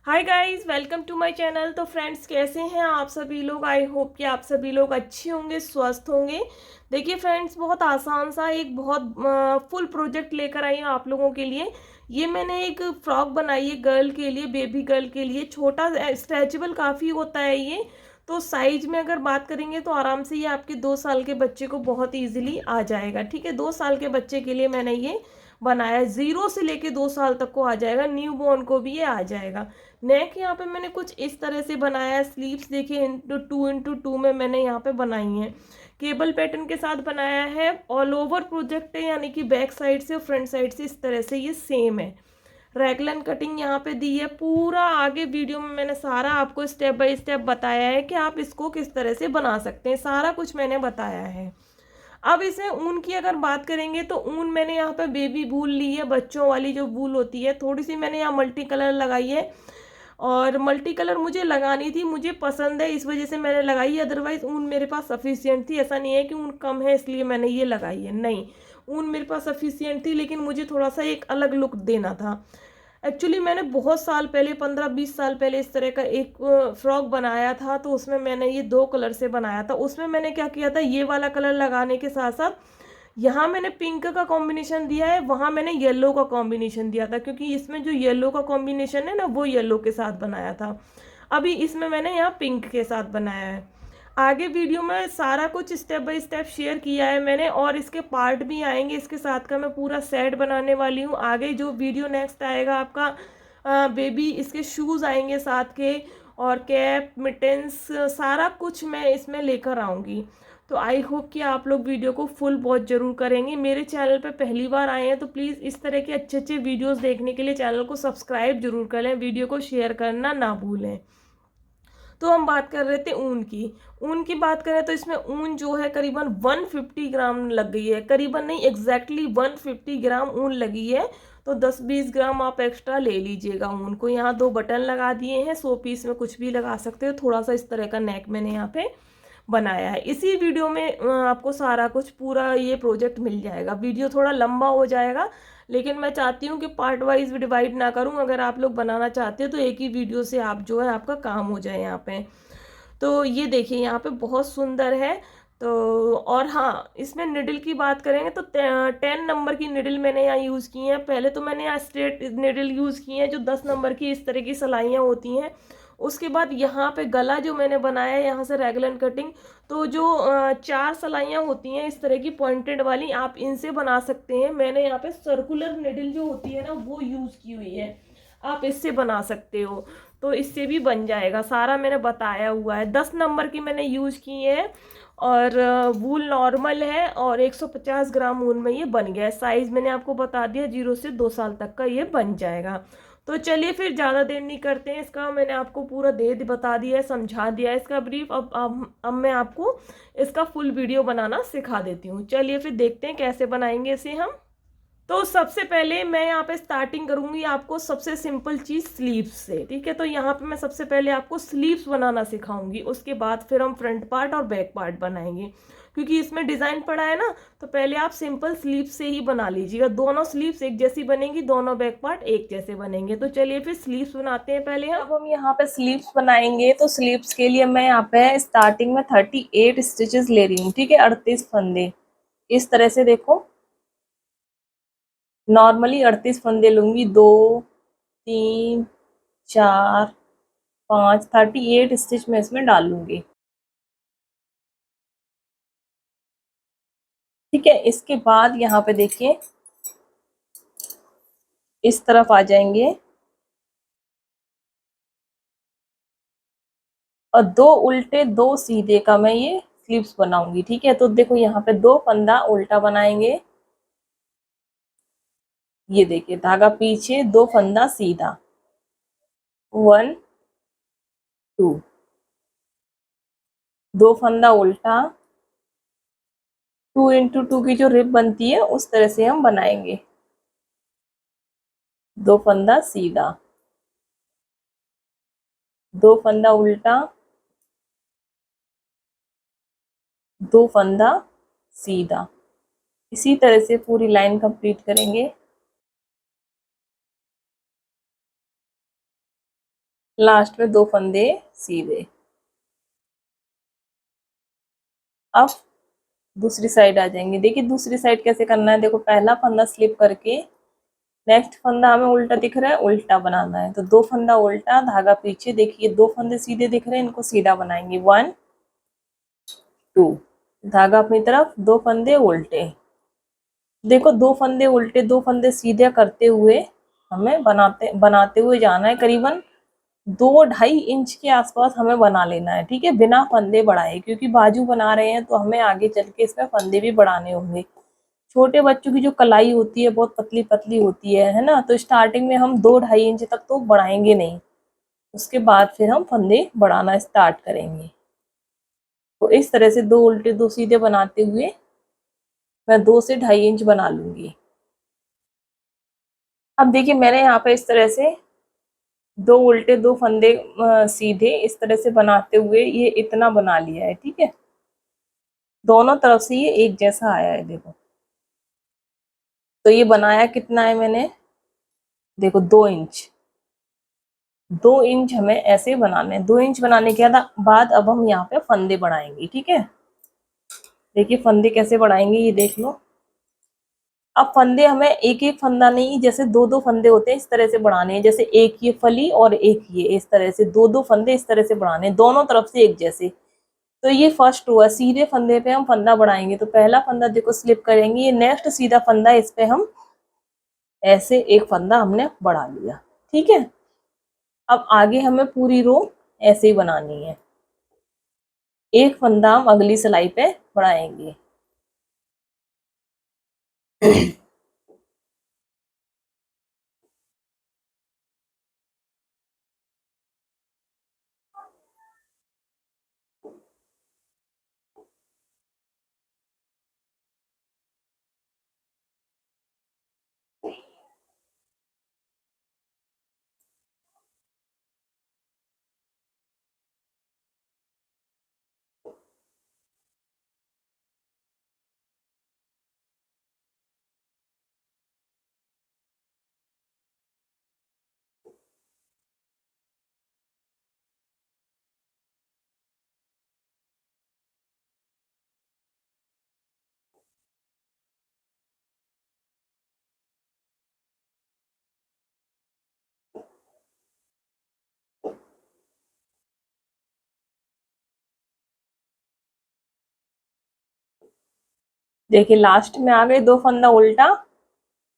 Hi guys, welcome to my channel. तो friends, कैसे हैं आप सभी लोग? आई होप कि आप सभी लोग अच्छे होंगे, स्वस्थ होंगे। देखिए फ्रेंड्स, बहुत आसान सा एक बहुत फुल प्रोजेक्ट लेकर आई हूँ आप लोगों के लिए। ये मैंने एक फ्रॉक बनाई है गर्ल के लिए, बेबी गर्ल के लिए। छोटा स्ट्रेचेबल काफ़ी होता है ये। तो साइज में अगर बात करेंगे तो आराम से ये आपके 2 साल के बच्चे को बहुत ईजिली आ जाएगा। ठीक है, 2 साल के बच्चे के लिए मैंने ये बनाया है। 0 से लेके 2 साल तक को आ जाएगा, न्यू बॉर्न को भी ये आ जाएगा। नेक यहाँ पे मैंने कुछ इस तरह से बनाया है। स्लीव्स देखिए, इंटू टू में मैंने यहाँ पे बनाई है। केबल पैटर्न के साथ बनाया है। ऑल ओवर प्रोजेक्ट है, यानी कि बैक साइड से और फ्रंट साइड से इस तरह से ये सेम है। रैगलन कटिंग यहाँ पे दी है। पूरा आगे वीडियो में मैंने सारा आपको स्टेप बाय स्टेप बताया है कि आप इसको किस तरह से बना सकते हैं। सारा कुछ मैंने बताया है। अब इसमें ऊन की अगर बात करेंगे तो ऊन मैंने यहाँ पे बेबी वूल ली है, बच्चों वाली जो वूल होती है। थोड़ी सी मैंने यहाँ मल्टी कलर लगाई है, और मल्टी कलर मुझे लगानी थी, मुझे पसंद है, इस वजह से मैंने लगाई है। अदरवाइज ऊन मेरे पास सफिशियंट थी। ऐसा नहीं है कि ऊन कम है इसलिए मैंने ये लगाई है, नहीं। ऊन मेरे पास सफिशियंट थी, लेकिन मुझे थोड़ा सा एक अलग लुक देना था। एक्चुअली मैंने बहुत साल पहले, 15-20 साल पहले इस तरह का एक फ्रॉक बनाया था। तो उसमें मैंने ये 2 कलर से बनाया था। उसमें मैंने क्या किया था, ये वाला कलर लगाने के साथ साथ यहाँ मैंने पिंक का कॉम्बिनेशन दिया है, वहाँ मैंने येलो का कॉम्बिनेशन दिया था, क्योंकि इसमें जो येलो का कॉम्बिनेशन है ना, वो येलो के साथ बनाया था। अभी इसमें मैंने यहाँ पिंक के साथ बनाया है। आगे वीडियो में सारा कुछ स्टेप बाय स्टेप शेयर किया है मैंने, और इसके पार्ट भी आएंगे इसके साथ का। मैं पूरा सेट बनाने वाली हूँ। आगे जो वीडियो नेक्स्ट आएगा आपका बेबी, इसके शूज़ आएंगे साथ के, और कैप, मिटेंस, सारा कुछ मैं इसमें लेकर आऊँगी। तो आई होप कि आप लोग वीडियो को फुल वॉच जरूर करेंगे। मेरे चैनल पे पहली बार आए हैं तो प्लीज़ इस तरह के अच्छे अच्छे वीडियोस देखने के लिए चैनल को सब्सक्राइब जरूर कर लें, वीडियो को शेयर करना ना भूलें। तो हम बात कर रहे थे ऊन की। ऊन की बात करें तो इसमें ऊन जो है करीबन 150 ग्राम लग गई है। करीबन नहीं, एग्जैक्टली 150 ग्राम ऊन लगी है। तो 10-20 ग्राम आप एक्स्ट्रा ले लीजिएगा ऊन को। यहाँ 2 बटन लगा दिए हैं, 100 पीस में कुछ भी लगा सकते हो। थोड़ा सा इस तरह का नेक मैंने यहाँ पे बनाया है। इसी वीडियो में आपको सारा कुछ पूरा ये प्रोजेक्ट मिल जाएगा। वीडियो थोड़ा लंबा हो जाएगा, लेकिन मैं चाहती हूँ कि पार्ट वाइज डिवाइड ना करूँ। अगर आप लोग बनाना चाहते हो तो एक ही वीडियो से आप जो है आपका काम हो जाए यहाँ पे। तो ये देखिए, यहाँ पे बहुत सुंदर है। तो और हाँ, इसमें निडल की बात करेंगे तो 10 नंबर की निडल मैंने यहाँ यूज़ की है। पहले तो मैंने यहाँ स्ट्रेट निडल यूज़ की है, जो 10 नंबर की इस तरह की सिलाइयाँ होती हैं। उसके बाद यहाँ पे गला जो मैंने बनाया है, यहाँ से रेगुलर कटिंग। तो जो 4 सिलाइयाँ होती हैं इस तरह की पॉइंटेड वाली, आप इनसे बना सकते हैं। मैंने यहाँ पे सर्कुलर निडल जो होती है ना, वो यूज़ की हुई है। आप इससे बना सकते हो, तो इससे भी बन जाएगा। सारा मैंने बताया हुआ है। 10 नंबर की मैंने यूज की है, और वूल नॉर्मल है, और 150 ग्राम वूल में ये बन गया है। साइज मैंने आपको बता दिया, 0 से 2 साल तक का ये बन जाएगा। तो चलिए फिर ज़्यादा देर नहीं करते हैं इसका। मैंने आपको पूरा बता दिया है, समझा दिया है इसका ब्रीफ। अब मैं आपको इसका फुल वीडियो बनाना सिखा देती हूँ। चलिए फिर देखते हैं कैसे बनाएंगे इसे हम। तो सबसे पहले मैं यहाँ पे स्टार्टिंग करूंगी आपको सबसे सिंपल चीज स्लीव्स से। ठीक है, तो यहाँ पे मैं सबसे पहले आपको स्लीव्स बनाना सिखाऊंगी। उसके बाद फिर हम फ्रंट पार्ट और बैक पार्ट बनाएंगे, क्योंकि इसमें डिजाइन पड़ा है ना। तो पहले आप सिंपल स्लीव्स से ही बना लीजिएगा। दोनों स्लीव्स एक जैसी बनेंगी, दोनों बैक पार्ट एक जैसे बनेंगे। तो चलिए फिर स्लीव्स बनाते हैं पहले हम। अब हम यहाँ पे स्लीव्स बनाएंगे, तो स्लीव्स के लिए मैं यहाँ पे स्टार्टिंग में 38 स्टिचेस ले रही हूँ। ठीक है, 38 फंदे इस तरह से देखो। नॉर्मली 38 फंदे लूंगी। 2, 3, 4, 5, 38 स्टिच में इसमें डालूंगी। ठीक है, इसके बाद यहाँ पे देखिए, इस तरफ आ जाएंगे, और 2 उल्टे 2 सीधे का मैं ये स्लीव्स बनाऊंगी। ठीक है, तो देखो यहाँ पे 2 फंदा उल्टा बनाएंगे। ये देखिए, धागा पीछे, 2 फंदा सीधा, 1, 2, 2 फंदा उल्टा। 2 × 2 की जो रिप बनती है उस तरह से हम बनाएंगे। 2 फंदा सीधा, 2 फंदा उल्टा, 2 फंदा सीधा। इसी तरह से पूरी लाइन कंप्लीट करेंगे। लास्ट में 2 फंदे सीधे। अब दूसरी साइड आ जाएंगे। देखिए दूसरी साइड कैसे करना है। देखो पहला फंदा स्लिप करके नेक्स्ट फंदा हमें उल्टा दिख रहा है, उल्टा बनाना है। तो 2 फंदा उल्टा, धागा पीछे। देखिए 2 फंदे सीधे दिख रहे हैं, इनको सीधा बनाएंगे। 1 2, धागा अपनी तरफ, 2 फंदे उल्टे। देखो 2 फंदे उल्टे 2 फंदे सीधे करते हुए हमें बनाते बनाते हुए जाना है। करीबन 2-2.5 इंच के आसपास हमें बना लेना है, ठीक है, बिना फंदे बढ़ाए, क्योंकि बाजू बना रहे हैं तो हमें आगे चल के इसमें फंदे भी बढ़ाने होंगे। छोटे बच्चों की जो कलाई होती है बहुत पतली पतली होती है ना, तो स्टार्टिंग में हम 2-2.5 इंच तक तो बढ़ाएंगे नहीं, उसके बाद फिर हम फंदे बढ़ाना स्टार्ट करेंगे। तो इस तरह से 2 उल्टे 2 सीधे बनाते हुए मैं 2 से 2.5 इंच बना लूंगी। अब देखिए मैंने यहाँ पे इस तरह से 2 उल्टे 2 फंदे सीधे इस तरह से बनाते हुए ये इतना बना लिया है, ठीक है। दोनों तरफ से ये एक जैसा आया है, देखो। तो ये बनाया कितना है मैंने, देखो 2 इंच। 2 इंच हमें ऐसे बनाने हैं। 2 इंच बनाने के बाद अब हम यहाँ पे फंदे बढ़ाएंगे, ठीक है। देखिए फंदे कैसे बढ़ाएंगे ये देख लो। अब फंदे हमें एक एक फंदा नहीं, जैसे 2-2 फंदे होते हैं इस तरह से बढ़ाने हैं। जैसे एक ये फली और एक ये, इस तरह से 2-2 फंदे इस तरह से बढ़ाने हैं, दोनों तरफ से एक जैसे। तो ये फर्स्ट हुआ, सीधे फंदे पे हम फंदा बढ़ाएंगे। तो पहला फंदा देखो स्लिप करेंगे, ये नेक्स्ट सीधा फंदा, इस पे हम ऐसे एक फंदा हमने बढ़ा लिया, ठीक है। अब आगे हमें पूरी रो ऐसे ही बनानी है। एक फंदा हम अगली सिलाई पे बढ़ाएंगे। देखिए लास्ट में आ गए 2 फंदा उल्टा।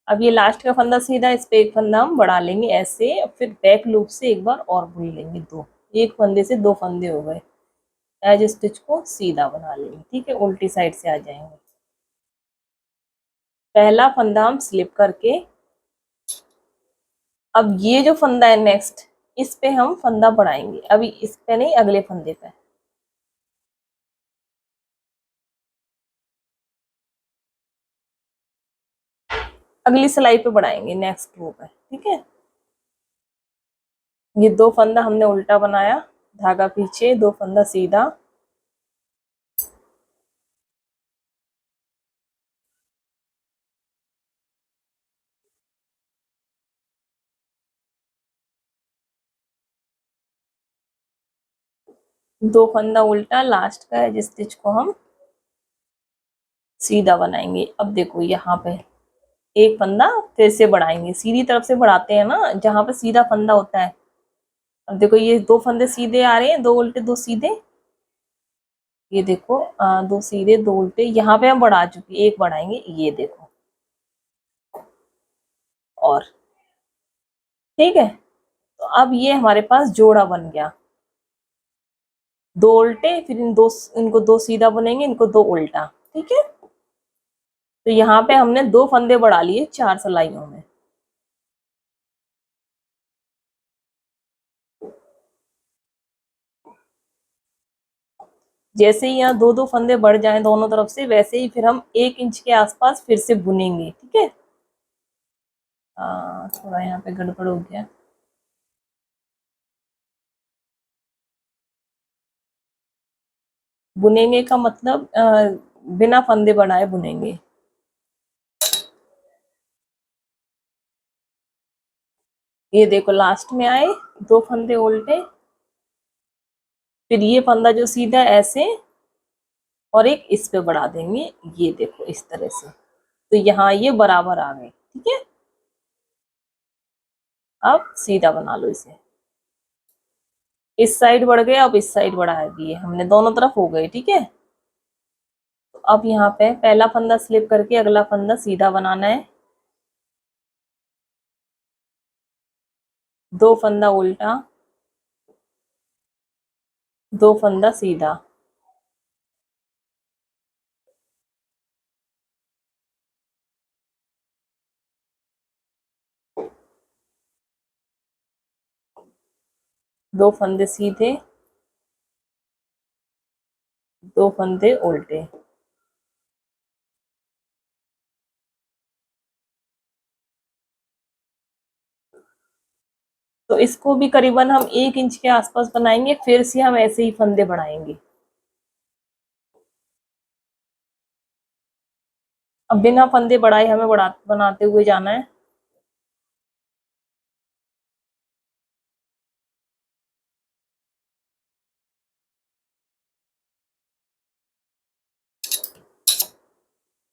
अब ये लास्ट का फंदा सीधा, इस पे एक फंदा हम बढ़ा लेंगे ऐसे, फिर बैक लूप से एक बार और बुन लेंगे। 2, एक फंदे से 2 फंदे हो गए। एज स्टिच को सीधा बना लेंगे, ठीक है, उल्टी साइड से आ जाएंगे। पहला फंदा हम स्लिप करके, अब ये जो फंदा है नेक्स्ट, इस पे हम फंदा बढ़ाएंगे। अभी इस पे नहीं, अगले फंदे पे। अगली सिलाई पे बढ़ाएंगे, नेक्स्ट रो पे, ठीक है। ये 2 फंदा हमने उल्टा बनाया, धागा पीछे, 2 फंदा सीधा। दो फंदा उल्टा, लास्ट का है जिस स्टिच को हम सीधा बनाएंगे। अब देखो यहाँ पे एक फंदा फिर से बढ़ाएंगे, सीधी तरफ से बढ़ाते हैं ना जहाँ पे सीधा फंदा होता है। अब देखो ये 2 फंदे सीधे आ रहे हैं, 2 उल्टे 2 सीधे। ये देखो 2 सीधे 2 उल्टे, यहाँ पे हम बढ़ा चुके, एक बढ़ाएंगे, ये देखो। और ठीक है, तो अब ये हमारे पास जोड़ा बन गया। 2 उल्टे, फिर इनको 2 सीधा बनेंगे, इनको 2 उल्टा, ठीक है। तो यहाँ पे हमने 2 फंदे बढ़ा लिए 4 सिलाइयों में। जैसे ही यहाँ 2-2 फंदे बढ़ जाएं दोनों तरफ से, वैसे ही फिर हम 1 इंच के आसपास फिर से बुनेंगे, ठीक है। थोड़ा यहाँ पे गड़बड़ हो गया। बुनेंगे का मतलब बिना फंदे बढ़ाए बुनेंगे। ये देखो लास्ट में आए, 2 फंदे उल्टे, फिर ये फंदा जो सीधा ऐसे और एक इस पे बढ़ा देंगे, ये देखो इस तरह से। तो यहाँ ये बराबर आ गए, ठीक है। अब सीधा बना लो इसे, इस साइड बढ़ गए, अब इस साइड बढ़ा दिए हमने, दोनों तरफ हो गए, ठीक है। तो अब यहाँ पे पहला फंदा स्लिप करके अगला फंदा सीधा बनाना है, 2 फंदा उल्टा, 2 फंदा सीधा, दो फंदे सीधे, 2 फंदे उल्टे। तो इसको भी करीबन हम 1 इंच के आसपास बनाएंगे, फिर से हम ऐसे ही फंदे बढ़ाएंगे। अब बिना फंदे बढ़ाए हमें बनाते हुए जाना है।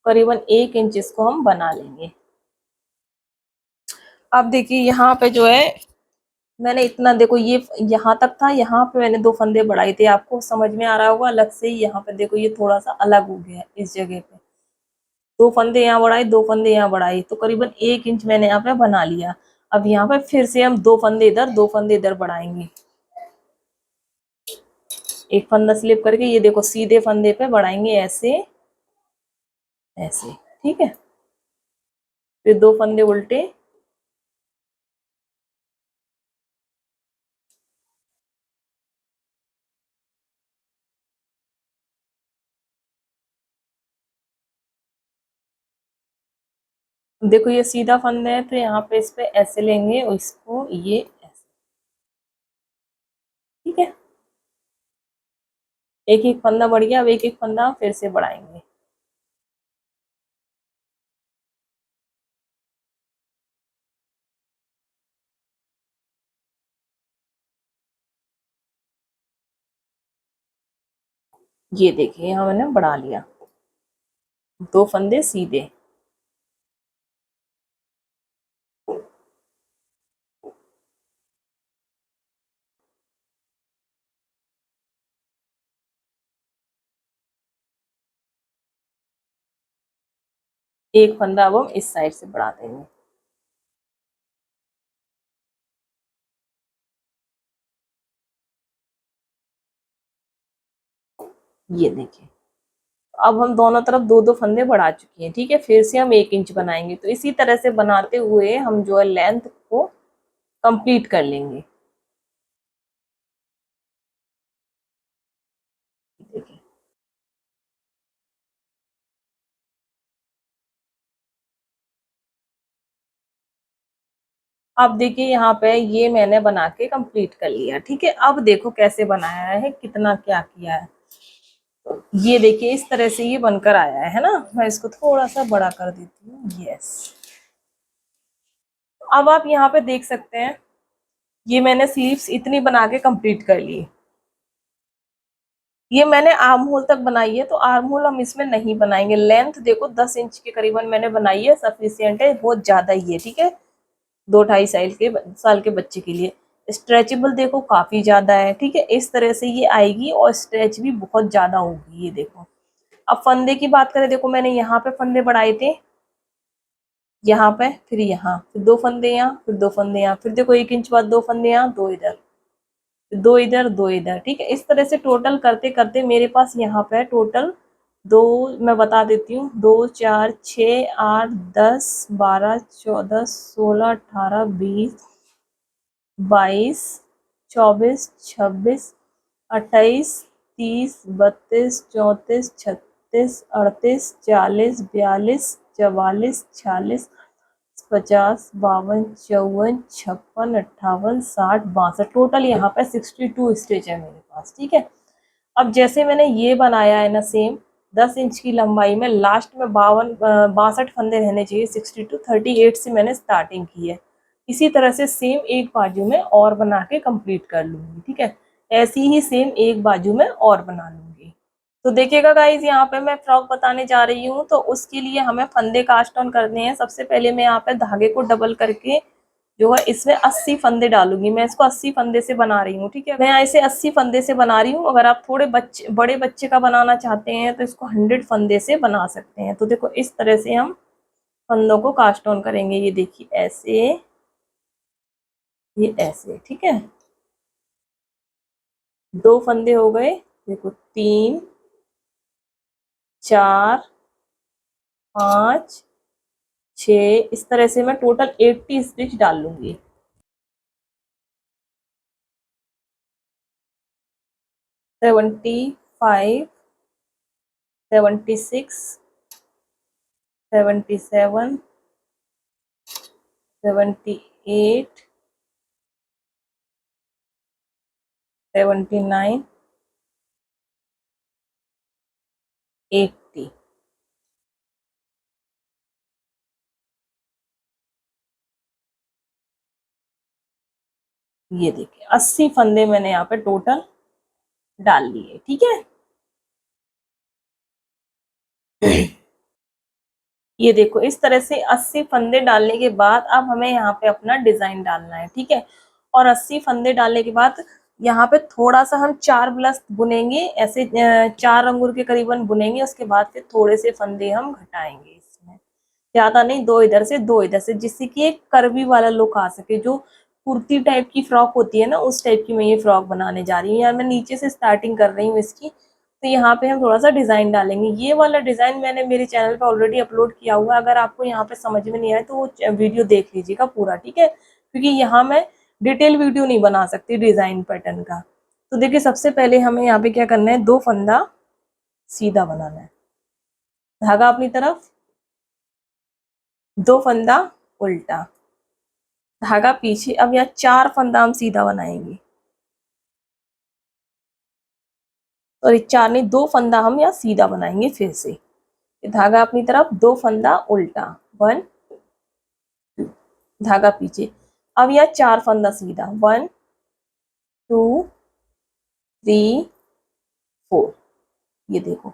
करीबन 1 इंच इसको हम बना लेंगे। अब देखिए यहाँ पे जो है मैंने इतना, देखो ये यहाँ तक था, यहाँ पे मैंने 2 फंदे बढ़ाए थे, आपको समझ में आ रहा होगा अलग से ही। यहाँ पे देखो ये थोड़ा सा अलग हो गया है इस जगह पे, 2 फंदे यहाँ बढ़ाए, 2 फंदे यहाँ बढ़ाए, तो करीबन 1 इंच मैंने यहाँ पे बना लिया। अब यहाँ पे फिर से हम 2 फंदे इधर, 2 फंदे इधर बढ़ाएंगे, एक फंदा स्लिप करके ये देखो सीधे फंदे पे बढ़ाएंगे, ऐसे ऐसे, ठीक है। फिर 2 फंदे उल्टे, देखो ये सीधा फंदा है तो यहाँ पे इस पे ऐसे लेंगे और इसको ये ऐसे, ठीक है। एक एक फंदा बढ़ गया, अब एक एक फंदा फिर से बढ़ाएंगे। ये देखिए यहाँ मैंने बढ़ा लिया, 2 फंदे सीधे, एक फंदा अब हम इस साइड से बढ़ा देंगे। ये देखिए अब हम दोनों तरफ 2-2 फंदे बढ़ा चुके हैं, ठीक है। फिर से हम 1 इंच बनाएंगे, तो इसी तरह से बनाते हुए हम जो है लेंथ को कंप्लीट कर लेंगे। देखिए अब देखिए यहाँ पे ये मैंने बना के कंप्लीट कर लिया, ठीक है। अब देखो कैसे बनाया है, कितना क्या किया है। ये देखिए इस तरह से ये बनकर आया है ना। मैं इसको थोड़ा सा बड़ा कर देती हूँ, यस। अब आप यहाँ पे देख सकते हैं, ये मैंने स्लीव्स इतनी बना के कंप्लीट कर ली। ये मैंने आर्म होल तक बनाई है, तो आर्म होल हम इसमें नहीं बनाएंगे। लेंथ देखो 10 इंच के करीबन मैंने बनाई है, सफिशियंट है, बहुत ज्यादा ही है, ठीक है। 2-2.5 साल के बच्चे के लिए। स्ट्रेचेबल देखो काफी ज्यादा है, ठीक है। इस तरह से ये आएगी और स्ट्रेच भी बहुत ज्यादा होगी, ये देखो। अब फंदे की बात करें, देखो मैंने यहाँ पे फंदे बढ़ाए थे, यहाँ पे, फिर यहाँ, फिर 2 फंदे यहाँ, फिर 2 फंदे यहाँ, फिर देखो 1 इंच बाद 2 फंदे यहाँ, 2 इधर, 2 इधर, 2 इधर, ठीक है। इस तरह से टोटल करते करते मेरे पास यहाँ पे टोटल 2, मैं बता देती हूँ, 2 4 6 8 10 12 14 16 18 20 22 24 26 28 30 32 34 36 38 40 42 44 46 50 52 54 56 58 60 62, टोटल यहाँ पे 62 स्टिच है मेरे पास, ठीक है। अब जैसे मैंने ये बनाया है ना सेम 10 इंच की लंबाई में, लास्ट में 62 फंदे रहने चाहिए, 62 38 से मैंने स्टार्टिंग की है, इसी तरह से सेम एक बाजू में और बना के कंप्लीट कर लूंगी। ठीक है, ऐसी ही सेम एक बाजू में और बना लूंगी। तो देखिएगा गाइज, यहाँ पे मैं फ्रॉक बताने जा रही हूँ, तो उसके लिए हमें फंदे कास्ट ऑन करने हैं। सबसे पहले मैं यहाँ पे धागे को डबल करके जो है इसमें 80 फंदे डालूंगी। मैं इसको 80 फंदे से बना रही हूँ। ठीक है, मैं इसे 80 फंदे से बना रही हूँ। अगर आप थोड़े बड़े बच्चे का बनाना चाहते हैं तो इसको 100 फंदे से बना सकते हैं। तो देखो इस तरह से हम फंदों को कास्ट ऑन करेंगे। ये देखिए ऐसे, ये ऐसे। ठीक है, 2 फंदे हो गए। देखो 3, 4, 5, 6, इस तरह से मैं टोटल 80 स्टिच डाल लूंगी। 75, 76, 77, 78, 79, 80। ये देखिए 80 फंदे मैंने यहाँ पे टोटल डाल लिए। ठीक है, ये देखो इस तरह से 80 फंदे डालने के बाद अब हमें यहाँ पे अपना डिजाइन डालना है। ठीक है, और 80 फंदे डालने के बाद यहाँ पे थोड़ा सा हम 4 ब्लस बुनेंगे, ऐसे 4 अंगुल के करीबन बुनेंगे। उसके बाद फिर थोड़े से फंदे हम घटाएंगे इसमें, ज्यादा नहीं, 2 इधर से 2 इधर से, जिससे कि एक कर्वी वाला लुक आ सके। जो कुर्ती टाइप की फ्रॉक होती है ना, उस टाइप की मैं ये फ्रॉक बनाने जा रही हूँ। यार मैं नीचे से स्टार्टिंग कर रही हूँ इसकी। तो यहाँ पे हम थोड़ा सा डिजाइन डालेंगे। ये वाला डिजाइन मैंने मेरे चैनल पे ऑलरेडी अपलोड किया हुआ है। अगर आपको यहाँ पे समझ में नहीं आए तो वो वीडियो देख लीजिएगा पूरा। ठीक है, क्योंकि यहाँ मैं डिटेल वीडियो नहीं बना सकती डिजाइन पैटर्न का। तो देखिए सबसे पहले हमें यहाँ पे क्या करना है, 2 फंदा सीधा बनाना है, धागा अपनी तरफ, 2 फंदा उल्टा, धागा पीछे। अब यहाँ 4 फंदा हम सीधा बनाएंगे, और 4 नहीं, 2 फंदा हम यहाँ सीधा बनाएंगे फिर से। धागा अपनी तरफ, 2 फंदा उल्टा, 1, धागा पीछे। अब यहाँ 4 फंदा सीधा, 1, 2, 3, 4। ये देखो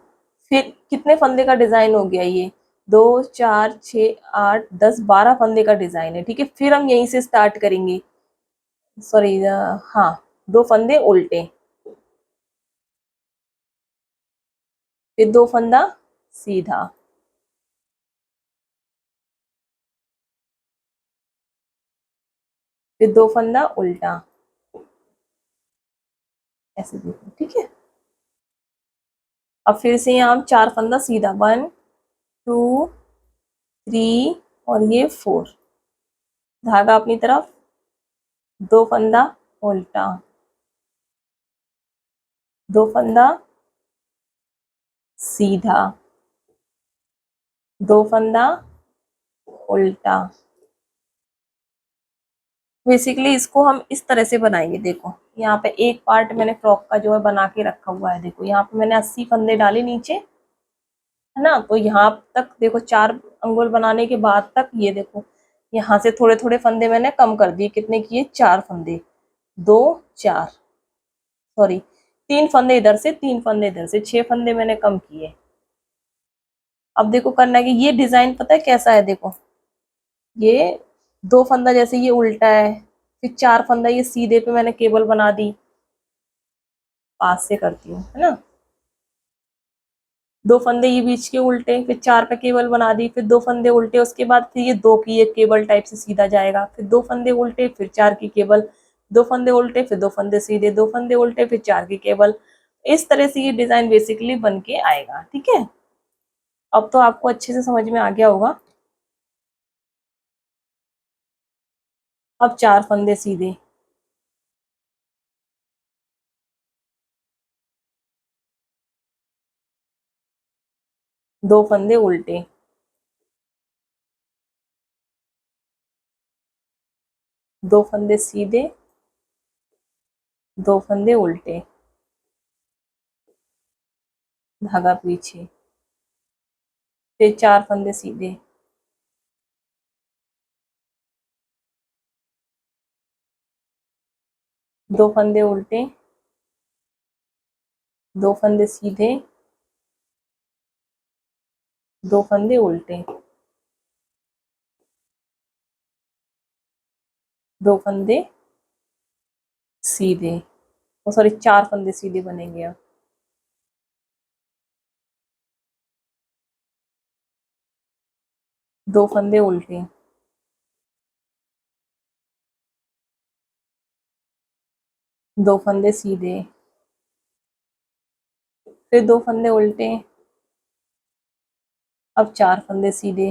फिर कितने फंदे का डिजाइन हो गया ये, 2, 4, 6, 8, 10, 12 फंदे का डिजाइन है। ठीक है, फिर हम यहीं से स्टार्ट करेंगे। सॉरी, हाँ, 2 फंदे उल्टे, फिर 2 फंदा सीधा, फिर 2 फंदा उल्टा, ऐसे देखो। ठीक है, अब फिर से यहाँ हम 4 फंदा सीधा, 1, 2, 3 और ये 4, धागा अपनी तरफ, 2 फंदा उल्टा, 2 फंदा सीधा, 2 फंदा उल्टा। बेसिकली इसको हम इस तरह से बनाएंगे। देखो यहाँ पे एक पार्ट मैंने फ्रॉक का जो है बना के रखा हुआ है। देखो यहाँ पे मैंने 80 फंदे डाले नीचे, है ना। तो यहाँ तक देखो 4 अंगुल बनाने के बाद तक, ये देखो यहाँ से थोड़े थोड़े फंदे मैंने कम कर दिए। कितने किए, 4 फंदे, 2, 4, सॉरी 3 फंदे इधर से, 3 फंदे इधर से, 6 फंदे मैंने कम किए। अब देखो करना है कि ये डिजाइन पता है कैसा है। देखो ये 2 फंदा जैसे ये उल्टा है, फिर 4 फंदा ये सीधे पे मैंने केबल बना दी। पास से करती हूँ, है ना। 2 फंदे ये बीच के उल्टे, फिर 4 पे केबल बना दी, फिर 2 फंदे उल्टे, उसके बाद फिर ये 2 की एक केबल टाइप से सीधा जाएगा, फिर 2 फंदे उल्टे, फिर 4 की केबल, 2 फंदे उल्टे, फिर 2 फंदे सीधे, 2 फंदे उल्टे, फिर 4 की केबल। इस तरह से ये डिजाइन बेसिकली बन के आएगा। ठीक है, अब तो आपको अच्छे से समझ में आ गया होगा। अब 4 फंदे सीधे, 2 फंदे उल्टे, 2 फंदे सीधे, 2 फंदे उल्टे, धागा पीछे, फिर 4 फंदे सीधे, दो फंदे उल्टे, दो फंदे सीधे, दो फंदे उल्टे, दो फंदे सीधे, ओ सॉरी, चार फंदे सीधे बनेंगे अब। दो फंदे उल्टे, दो फंदे सीधे, फिर दो फंदे उल्टे, अब चार फंदे सीधे,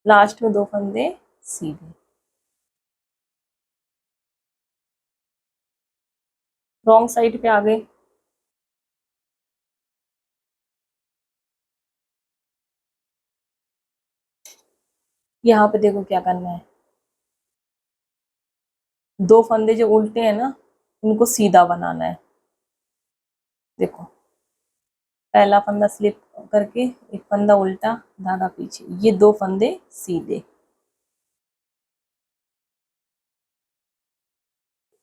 लास्ट में दो फंदे सीधे। रॉन्ग साइड पे आ गए। यहाँ पे देखो क्या करना है, दो फंदे जो उल्टे हैं ना, उनको सीधा बनाना है। देखो, पहला फंदा स्लिप करके, एक फंदा उल्टा, धागा पीछे, ये दो फंदे सीधे,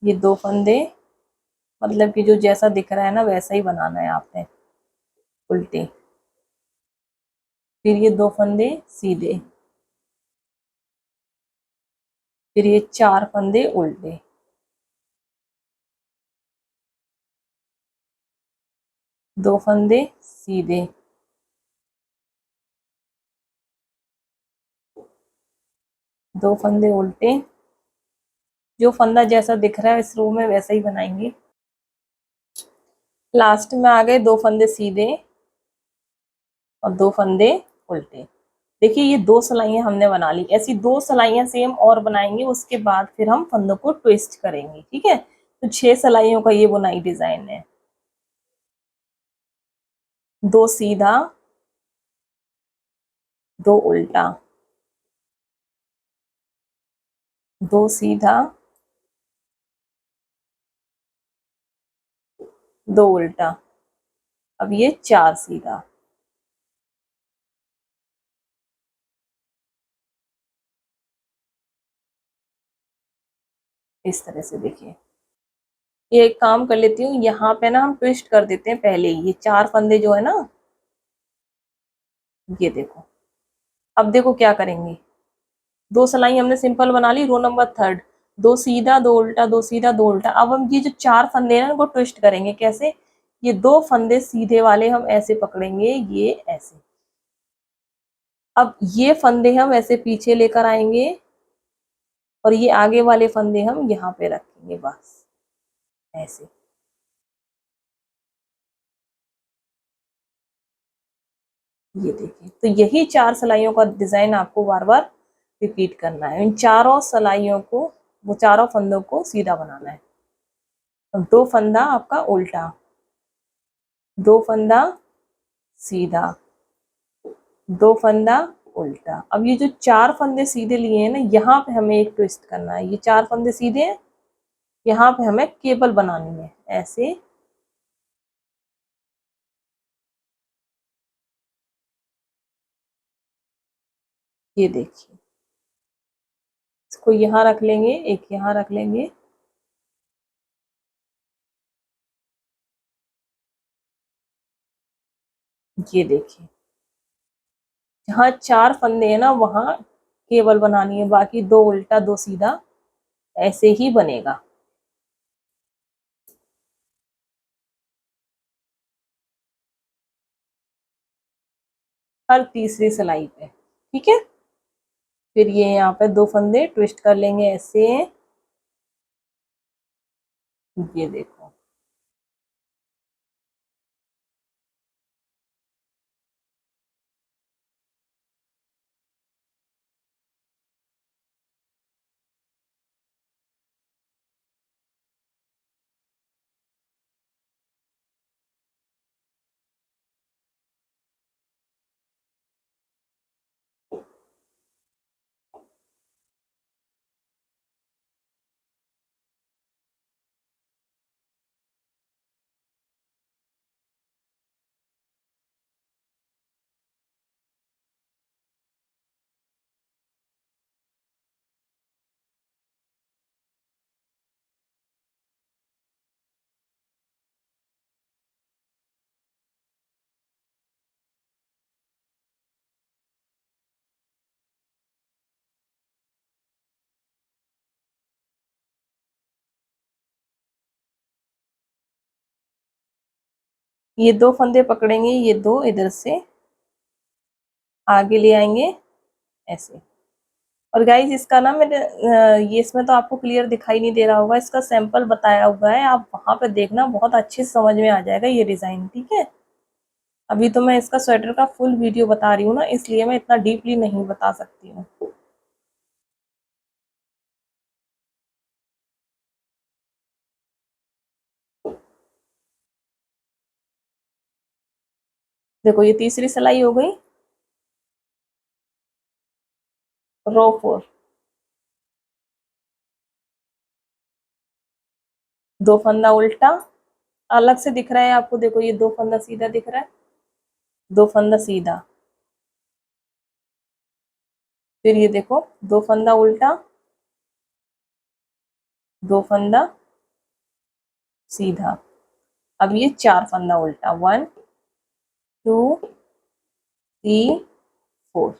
ये दो फंदे, मतलब कि जो जैसा दिख रहा है ना वैसा ही बनाना है आपने, उल्टे, फिर ये दो फंदे सीधे, फिर ये चार फंदे उल्टे, दो फंदे सीधे, दो फंदे उल्टे, जो फंदा जैसा दिख रहा है इस रो में वैसा ही बनाएंगे। लास्ट में आ गए दो फंदे सीधे और दो फंदे उल्टे। देखिए ये दो सिलाइयां हमने बना ली, ऐसी दो सिलाइयां सेम और बनाएंगे, उसके बाद फिर हम फंदों को ट्विस्ट करेंगे। ठीक है, तो 6 सिलाइयों का ये बुनाई डिजाइन है। दो सीधा, दो उल्टा, दो सीधा, दो उल्टा, अब ये चार सीधा, इस तरह से। देखिए ये एक काम कर लेती हूँ, यहाँ पे ना हम ट्विस्ट कर देते हैं पहले ही, ये चार फंदे जो है ना, ये देखो। अब देखो क्या करेंगे, दो सिलाई हमने सिंपल बना ली, रो नंबर थर्ड, दो सीधा, दो उल्टा, दो सीधा, दो उल्टा। अब हम ये जो चार फंदे हैं ना इनको ट्विस्ट करेंगे। कैसे, ये दो फंदे सीधे वाले हम ऐसे पकड़ेंगे, ये ऐसे। अब ये फंदे हम ऐसे पीछे लेकर आएंगे और ये आगे वाले फंदे हम यहाँ पे रखेंगे, बस ऐसे। ये देखिए, तो यही चार सिलाइयों का डिजाइन आपको बार बार रिपीट करना है। इन चारों सिलाइयों को, वो चारों फंदों को सीधा बनाना है। अब दो फंदा आपका उल्टा, दो फंदा सीधा, दो फंदा उल्टा। अब ये जो चार फंदे सीधे लिए हैं ना, यहाँ पे हमें एक ट्विस्ट करना है। ये चार फंदे सीधे हैं, यहाँ पे हमें केबल बनानी है ऐसे। ये देखिए, इसको यहाँ रख लेंगे, एक यहाँ रख लेंगे, ये देखिए। जहाँ चार फंदे हैं ना वहां केबल बनानी है, बाकी दो उल्टा दो सीधा ऐसे ही बनेगा। हर तीसरी सिलाई पे, ठीक है। फिर ये यहाँ पे दो फंदे ट्विस्ट कर लेंगे ऐसे, ये देखो। ये 2 फंदे पकड़ेंगे, ये 2 इधर से आगे ले आएंगे ऐसे। और गाइज इसका ना मैंने ये इसमें तो आपको क्लियर दिखाई नहीं दे रहा होगा, इसका सैंपल बताया हुआ है, आप वहां पे देखना, बहुत अच्छे से समझ में आ जाएगा ये डिजाइन, ठीक है। अभी तो मैं इसका स्वेटर का फुल वीडियो बता रही हूँ ना, इसलिए मैं इतना डीपली नहीं बता सकती हूँ। देखो ये तीसरी सिलाई हो गई, रो 4, 2 फंदा उल्टा अलग से दिख रहा है आपको, देखो ये 2 फंदा सीधा दिख रहा है, 2 फंदा सीधा, फिर ये देखो 2 फंदा उल्टा, 2 फंदा सीधा, अब ये 4 फंदा उल्टा, 1 2 3 4।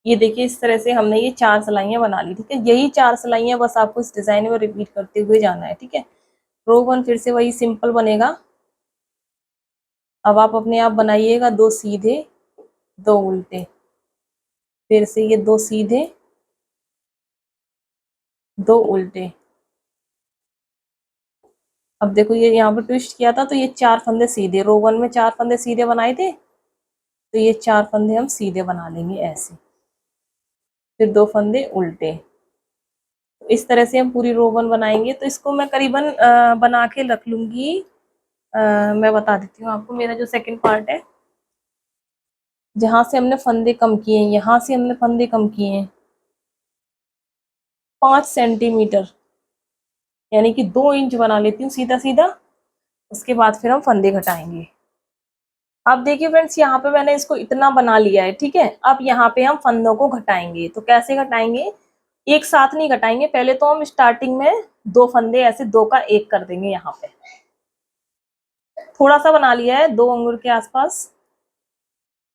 ये देखिए इस तरह से हमने ये 4 सिलाइयाँ बना ली, ठीक है। यही 4 सिलाइयाँ बस आपको इस डिजाइन में रिपीट करते हुए जाना है, ठीक है। रो 1 फिर से वही सिंपल बनेगा। अब आप अपने आप बनाइएगा, 2 सीधे 2 उल्टे, फिर से ये 2 सीधे 2 उल्टे। अब देखो ये यहाँ पे ट्विस्ट किया था तो ये 4 फंदे सीधे, रो 1 में 4 फंदे सीधे बनाए थे, तो ये 4 फंदे हम सीधे बना लेंगे ऐसे, फिर 2 फंदे उल्टे। तो इस तरह से हम पूरी रो 1 बनाएंगे। तो इसको मैं करीबन बना के रख लूंगी। मैं बता देती हूँ आपको, मेरा जो सेकंड पार्ट है, जहां से हमने फंदे कम किए हैं, यहाँ से हमने फंदे कम किए हैं 5 सेंटीमीटर, यानी कि 2 इंच बना लेती हूँ सीधा सीधा। उसके बाद फिर हम फंदे घटाएंगे। अब देखिए फ्रेंड्स, यहाँ पे मैंने इसको इतना बना लिया है, ठीक है। अब यहाँ पे हम फंदों को घटाएंगे। तो कैसे घटाएंगे, एक साथ नहीं घटाएंगे, पहले तो हम स्टार्टिंग में 2 फंदे ऐसे 2 का 1 कर देंगे। यहाँ पे थोड़ा सा बना लिया है, 2 अंगुल के आसपास।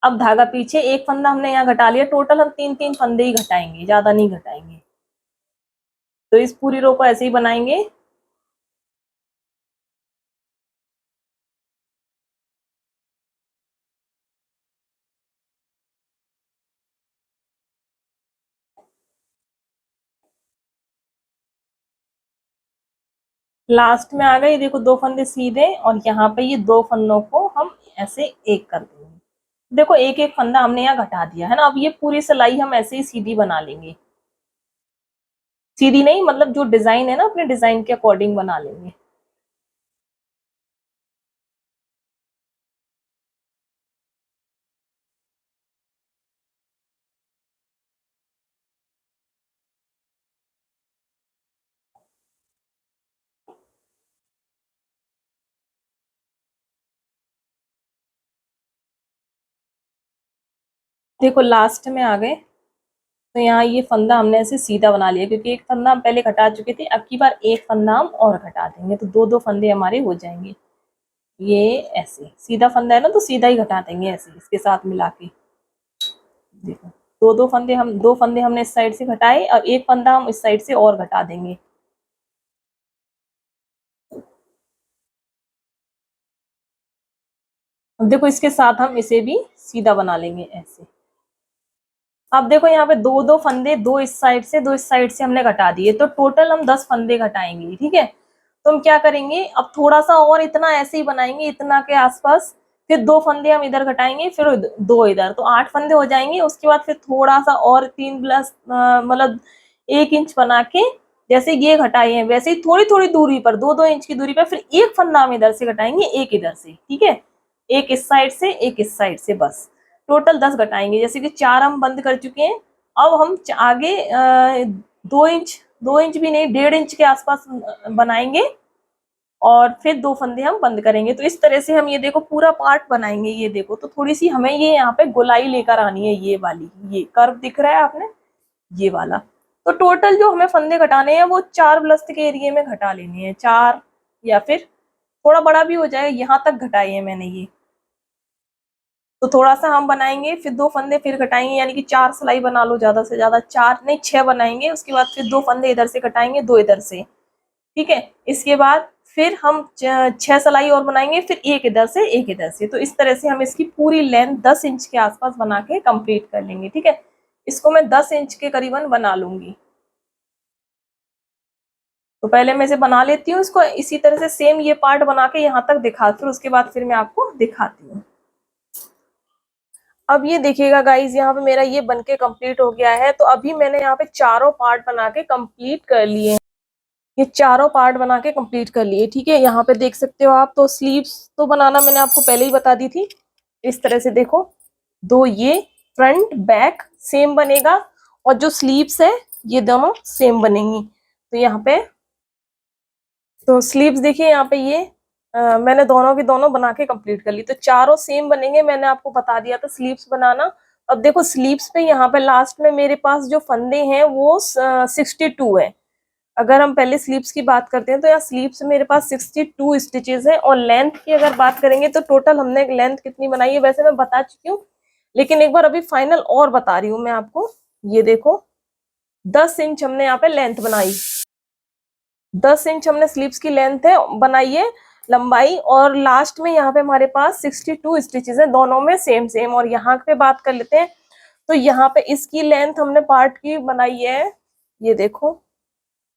अब धागा पीछे, एक फंदा हमने यहाँ घटा लिया, टोटल हम 3-3 फंदे ही घटाएंगे, ज्यादा नहीं घटाएंगे। तो इस पूरी रो को ऐसे ही बनाएंगे। लास्ट में आ गए, देखो 2 फंदे सीधे, और यहाँ पे ये 2 फंदों को हम ऐसे 1 कर देंगे। देखो एक एक फंदा हमने यहाँ घटा दिया है ना। अब ये पूरी सिलाई हम ऐसे ही सीधी बना लेंगे, सीधी नहीं मतलब जो डिजाइन है ना, अपने डिजाइन के अकॉर्डिंग बना लेंगे। देखो लास्ट में आ गए, तो यहाँ ये फंदा हमने ऐसे सीधा बना लिया, क्योंकि एक फंदा हम पहले घटा चुके थे। अब की बार एक फंदा हम और घटा देंगे, तो 2-2 फंदे हमारे हो जाएंगे। ये ऐसे सीधा फंदा है ना, तो सीधा ही घटा देंगे ऐसे इसके साथ मिला के। देखो 2-2 फंदे, हम 2 फंदे हमने इस साइड से घटाए, और एक फंदा हम इस साइड से और घटा देंगे। अब देखो इसके साथ हम इसे भी सीधा बना लेंगे ऐसे। अब देखो यहाँ पे 2-2 फंदे, 2 इस साइड से 2 इस साइड से हमने घटा दिए, तो टोटल हम 10 फंदे घटाएंगे, ठीक है। तो हम क्या करेंगे, अब थोड़ा सा और इतना ऐसे ही बनाएंगे, इतना के आसपास, फिर 2 फंदे हम इधर घटाएंगे, फिर 2 इधर, तो 8 फंदे हो जाएंगे। उसके बाद फिर थोड़ा सा और 3 प्लस मतलब 1 इंच बना के, जैसे ये घटाए हैं वैसे ही थोड़ी थोड़ी दूरी पर, 2-2 इंच की दूरी पर, फिर एक फंदा हम इधर से घटाएंगे, एक इधर से, ठीक है। एक इस साइड से, एक इस साइड से, बस टोटल 10 घटाएंगे। जैसे कि 4 हम बंद कर चुके हैं, अब हम आगे 2 इंच, 2 इंच भी नहीं, 1.5 इंच के आसपास बनाएंगे, और फिर 2 फंदे हम बंद करेंगे। तो इस तरह से हम ये देखो पूरा पार्ट बनाएंगे। ये देखो, तो थोड़ी सी हमें ये यहाँ पे गोलाई लेकर आनी है, ये वाली, ये कर्व दिख रहा है आपने, ये वाला। तो टोटल जो हमें फंदे घटाने हैं वो 4 बलस्त के एरिए में घटा लेने हैं, 4 या फिर थोड़ा बड़ा भी हो जाएगा, यहाँ तक घटाई है मैंने ये। तो थोड़ा सा हम बनाएंगे, फिर 2 फंदे फिर घटाएंगे, यानी कि 4 सिलाई बना लो, ज्यादा से ज्यादा 4 नहीं 6 बनाएंगे। उसके बाद फिर 2 फंदे इधर से घटाएंगे, 2 इधर से, ठीक है। इसके बाद फिर हम 6 सिलाई और बनाएंगे, फिर एक इधर से एक इधर से। तो इस तरह से हम इसकी पूरी लेंथ 10 इंच के आसपास बना के कंप्लीट कर लेंगे, ठीक है। इसको मैं 10 इंच के करीबन बना लूंगी। तो पहले मैं इसे बना लेती हूँ, इसको इसी तरह से सेम ये पार्ट बना के यहाँ तक दिखा, फिर उसके बाद फिर मैं आपको दिखाती हूँ। अब ये देखिएगा गाइज, यहाँ पे मेरा ये बनके कंप्लीट हो गया है। तो अभी मैंने यहाँ पे चारों पार्ट बना के कंप्लीट कर लिए, ये चारों पार्ट बना के कंप्लीट कर लिए, ठीक है। यहाँ पे देख सकते हो आप। तो स्लीव्स तो बनाना मैंने आपको पहले ही बता दी थी। इस तरह से देखो, 2 ये फ्रंट बैक सेम बनेगा, और जो स्लीव्स है ये दोनों सेम बनेंगी। तो यहाँ पे तो स्लीव्स देखिए, यहाँ पे ये मैंने दोनों की दोनों बना के कंप्लीट कर ली। तो चारों सेम बनेंगे, मैंने आपको बता दिया था स्लीव्स बनाना। अब देखो स्लीव्स पे यहाँ पे लास्ट में मेरे पास जो फंदे हैं वो 62 है। अगर हम पहले स्लीव्स की बात करते हैं तो यहाँ स्लीव्स में मेरे पास 62 स्टिचेस हैं। और लेंथ की अगर बात करेंगे तो टोटल हमने लेंथ कितनी बनाई है वैसे मैं बता चुकी हूँ, लेकिन एक बार अभी फाइनल और बता रही हूँ मैं आपको। ये देखो, 10 इंच हमने यहाँ पे लेंथ बनाई, 10 इंच हमने स्लीव्स की लेंथ है बनाई है, लंबाई। और लास्ट में यहाँ पे हमारे पास 62 स्टिचेस हैं, दोनों में सेम सेम। और यहाँ पे बात कर लेते हैं, तो यहाँ पे इसकी लेंथ हमने पार्ट की बनाई है, ये देखो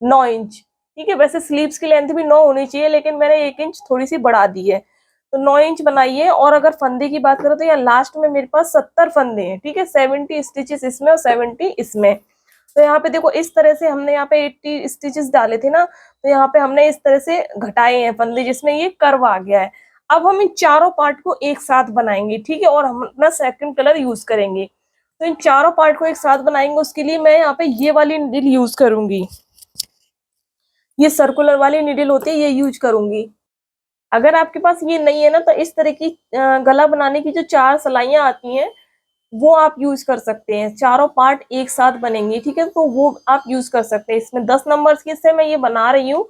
9 इंच, ठीक है। वैसे स्लीव्स की लेंथ भी 9 होनी चाहिए, लेकिन मैंने 1 इंच थोड़ी सी बढ़ा दी है, तो 9 इंच बनाई है। और अगर फंदे की बात करें तो यहाँ लास्ट में मेरे पास 70 फंदे हैं, ठीक है। 70 स्टिचेस इसमें और 70 इसमें। तो यहाँ पे देखो, इस तरह से हमने यहाँ पे 80 स्टिचेस डाले थे ना, तो यहाँ पे हमने इस तरह से घटाए हैं फंदे, जिसमें ये कर्व आ गया है। अब हम इन चारों पार्ट को एक साथ बनाएंगे, ठीक है, और हम अपना सेकंड कलर यूज करेंगे। तो इन चारों पार्ट को एक साथ बनाएंगे, उसके लिए मैं यहाँ पे ये वाली नीडल यूज करूंगी, ये सर्कुलर वाली नीडल होती है, ये यूज करूंगी। अगर आपके पास ये नहीं है ना, तो इस तरह की गला बनाने की जो 4 सिलाइयां आती हैं वो आप यूज कर सकते हैं। चारों पार्ट एक साथ बनेंगे, ठीक है, तो वो आप यूज कर सकते हैं। इसमें 10 नंबर की से मैं ये बना रही हूँ।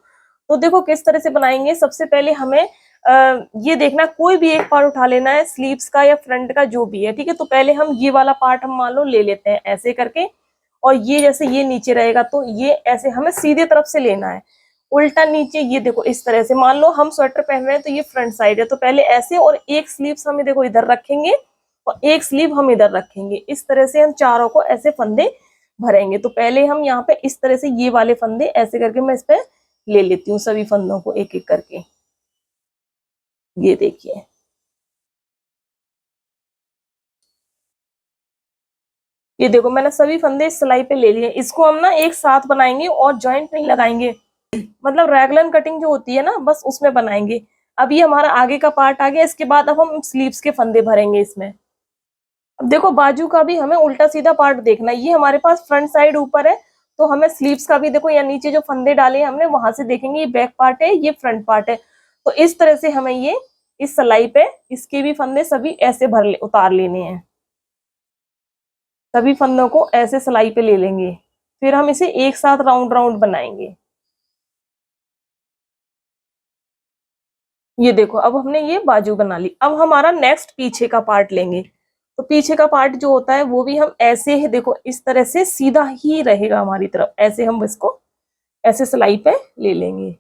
तो देखो किस तरह से बनाएंगे। सबसे पहले हमें ये देखना, कोई भी एक पार्ट उठा लेना है, स्लीव्स का या फ्रंट का जो भी है, ठीक है। तो पहले हम ये वाला पार्ट हम मान लो ले लेते हैं ऐसे करके, और ये जैसे ये नीचे रहेगा तो ये ऐसे हमें सीधे तरफ से लेना है, उल्टा नीचे। ये देखो इस तरह से, मान लो हम स्वेटर पहन रहे हैं तो ये फ्रंट साइड है, तो पहले ऐसे, और एक स्लीव्स हमें देखो इधर रखेंगे और एक स्लीव हम इधर रखेंगे। इस तरह से हम चारों को ऐसे फंदे भरेंगे। तो पहले हम यहाँ पे इस तरह से ये वाले फंदे ऐसे करके मैं इस पे ले लेती हूँ, सभी फंदों को एक एक करके। ये देखिए, ये देखो मैंने सभी फंदे इस सिलाई पे ले लिए। इसको हम ना एक साथ बनाएंगे और जॉइंट नहीं लगाएंगे, मतलब रेगुलर कटिंग जो होती है ना, बस उसमें बनाएंगे। अब ये हमारा आगे का पार्ट आ गया। इसके बाद अब हम स्लीव्स के फंदे भरेंगे इसमें। अब देखो बाजू का भी हमें उल्टा सीधा पार्ट देखना है। ये हमारे पास फ्रंट साइड ऊपर है, तो हमें स्लीव्स का भी देखो, या नीचे जो फंदे डाले हैं हमने वहां से देखेंगे ये बैक पार्ट है, ये फ्रंट पार्ट है। तो इस तरह से हमें ये इस सिलाई पे इसके भी फंदे सभी ऐसे उतार लेने हैं। सभी फंदों को ऐसे सिलाई पे ले लेंगे, फिर हम इसे एक साथ राउंड राउंड बनाएंगे। ये देखो, अब हमने ये बाजू बना ली। अब हमारा नेक्स्ट पीछे का पार्ट लेंगे। तो पीछे का पार्ट जो होता है वो भी हम ऐसे ही देखो, इस तरह से सीधा ही रहेगा हमारी तरफ, ऐसे हम इसको ऐसे सिलाई पे ले लेंगे,